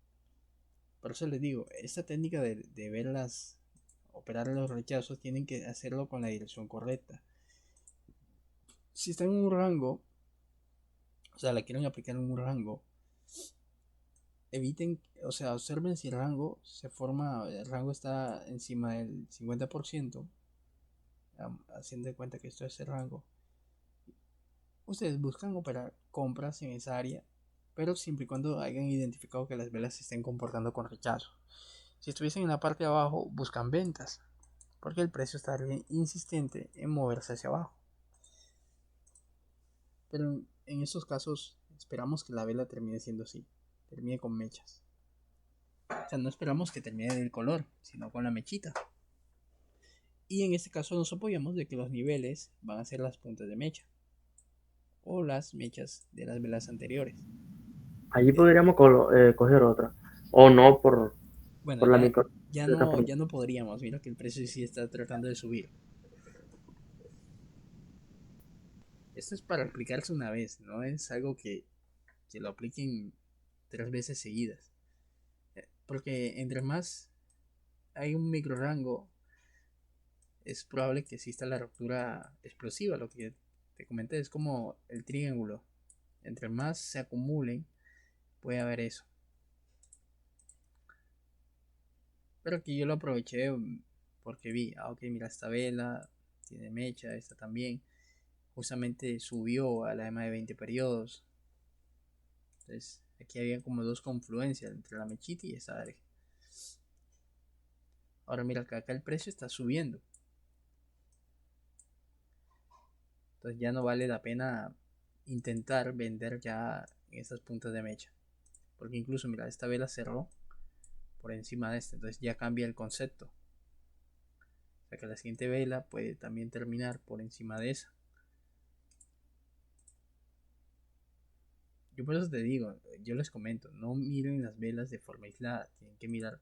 Por eso les digo, esta técnica de verlas, operar los rechazos, tienen que hacerlo con la dirección correcta. Si están en un rango, o sea, la quieren aplicar en un rango, eviten, o sea, observen si el rango se forma, el rango está encima del 50%, haciendo de cuenta que esto es el rango. Ustedes buscan operar compras en esa área, pero siempre y cuando hayan identificado que las velas se estén comportando con rechazo. Si estuviesen en la parte de abajo, buscan ventas, porque el precio está insistente en moverse hacia abajo. Pero en estos casos esperamos que la vela termine siendo así, termine con mechas. O sea, no esperamos que termine del color, sino con la mechita. Y en este caso nos apoyamos de que los niveles van a ser las puntas de mecha o las mechas de las velas anteriores. Allí podríamos coger otra. O no Bueno, por la micro. ya no podríamos. Mira que el precio sí está tratando de subir. Esto es para aplicarse una vez, no es algo que lo apliquen 3 veces seguidas. Porque entre más hay un micro rango, es probable que exista la ruptura explosiva. Lo que te comenté es como el triángulo. Entre más se acumulen, puede haber eso. Pero aquí yo lo aproveché porque vi, ok, mira, esta vela tiene mecha, esta también. Justamente subió a la EMA de 20 periodos. Entonces, aquí había como dos confluencias entre la mechita y esa área. Ahora mira que acá el precio está subiendo. Entonces ya no vale la pena intentar vender ya en estas puntas de mecha. Porque incluso, mira, esta vela cerró por encima de esta. Entonces ya cambia el concepto. O sea que la siguiente vela puede también terminar por encima de esa. Yo por eso te digo, yo les comento, no miren las velas de forma aislada. Tienen que mirar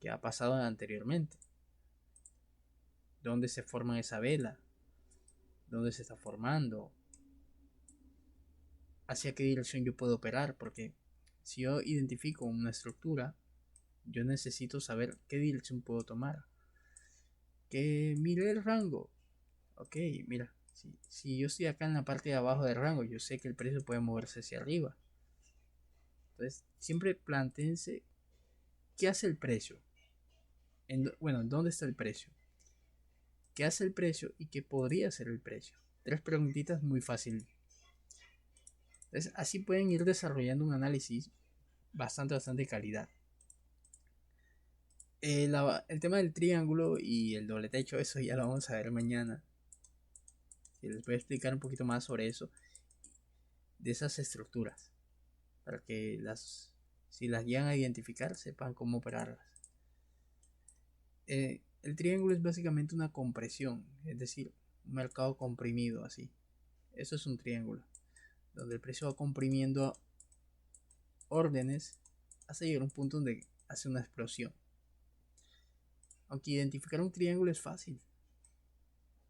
qué ha pasado anteriormente. Dónde se forma esa vela. Dónde se está formando. Hacia qué dirección yo puedo operar. Porque si yo identifico una estructura, yo necesito saber qué dirección puedo tomar. Que mire el rango. Ok, mira, si yo estoy acá en la parte de abajo del rango, yo sé que el precio puede moverse hacia arriba. Entonces, siempre planteense qué hace el precio. Bueno, ¿dónde está el precio? ¿Qué hace el precio y qué podría ser el precio? 3 preguntitas muy fácil. Entonces, así pueden ir desarrollando un análisis bastante calidad. El tema del triángulo y el doble techo, eso ya lo vamos a ver mañana. Y les voy a explicar un poquito más sobre eso, de esas estructuras, para que si las llegan a identificar, sepan cómo operarlas. El triángulo es básicamente una compresión, es decir, un mercado comprimido así. Eso es un triángulo, donde el precio va comprimiendo órdenes hasta llegar a un punto donde hace una explosión. Aunque identificar un triángulo es fácil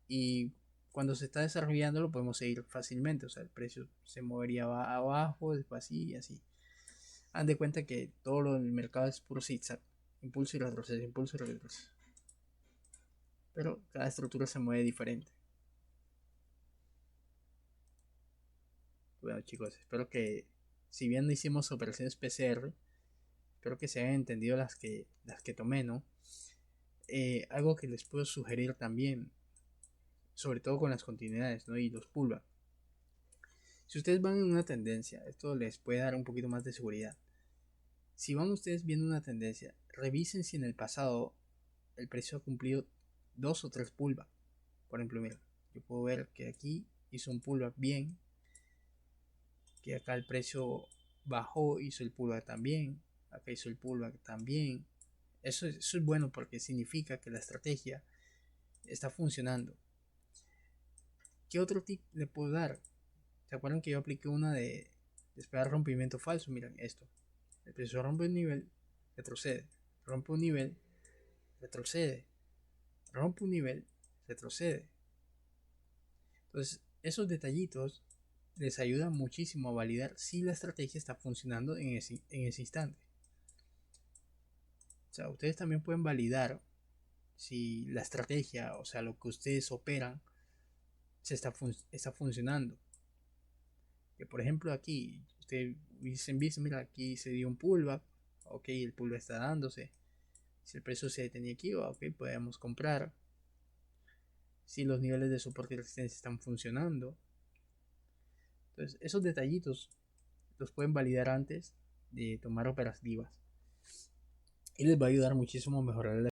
y cuando se está desarrollando lo podemos seguir fácilmente, o sea, el precio se movería abajo, después así y así. Haz de cuenta que todo lo del mercado es puro zigzag, impulso y retroceso, impulso y retroceso. Pero cada estructura se mueve diferente. Bueno chicos, espero que, si bien no hicimos operaciones PCR, espero que se hayan entendido las que tomé, ¿no? Algo que les puedo sugerir también, sobre todo con las continuidades, ¿no? Y los pullback. Si ustedes van en una tendencia, esto les puede dar un poquito más de seguridad. Si van ustedes viendo una tendencia, revisen si en el pasado el precio ha cumplido 2 o 3 pullback. Por ejemplo, mira, yo puedo ver que aquí hizo un pullback bien, que acá el precio bajó, hizo el pullback también, acá hizo el pullback también. Eso es bueno porque significa que la estrategia está funcionando. ¿Qué otro tip le puedo dar? ¿Se acuerdan que yo apliqué una de esperar rompimiento falso? Miren esto. El precio rompe un nivel, retrocede. Rompe un nivel, retrocede. Rompe un nivel, retrocede. Entonces, esos detallitos les ayudan muchísimo a validar si la estrategia está funcionando en ese instante. O sea, ustedes también pueden validar si la estrategia, o sea, lo que ustedes operan, está funcionando. Que por ejemplo aquí, ustedes dicen, mira, aquí se dio un pullback, ok, el pullback está dándose. Si el precio se detenía aquí, ok, podemos comprar. Si los niveles de soporte y resistencia están funcionando. Entonces, esos detallitos los pueden validar antes de tomar operativas. Y les va a ayudar muchísimo a mejorar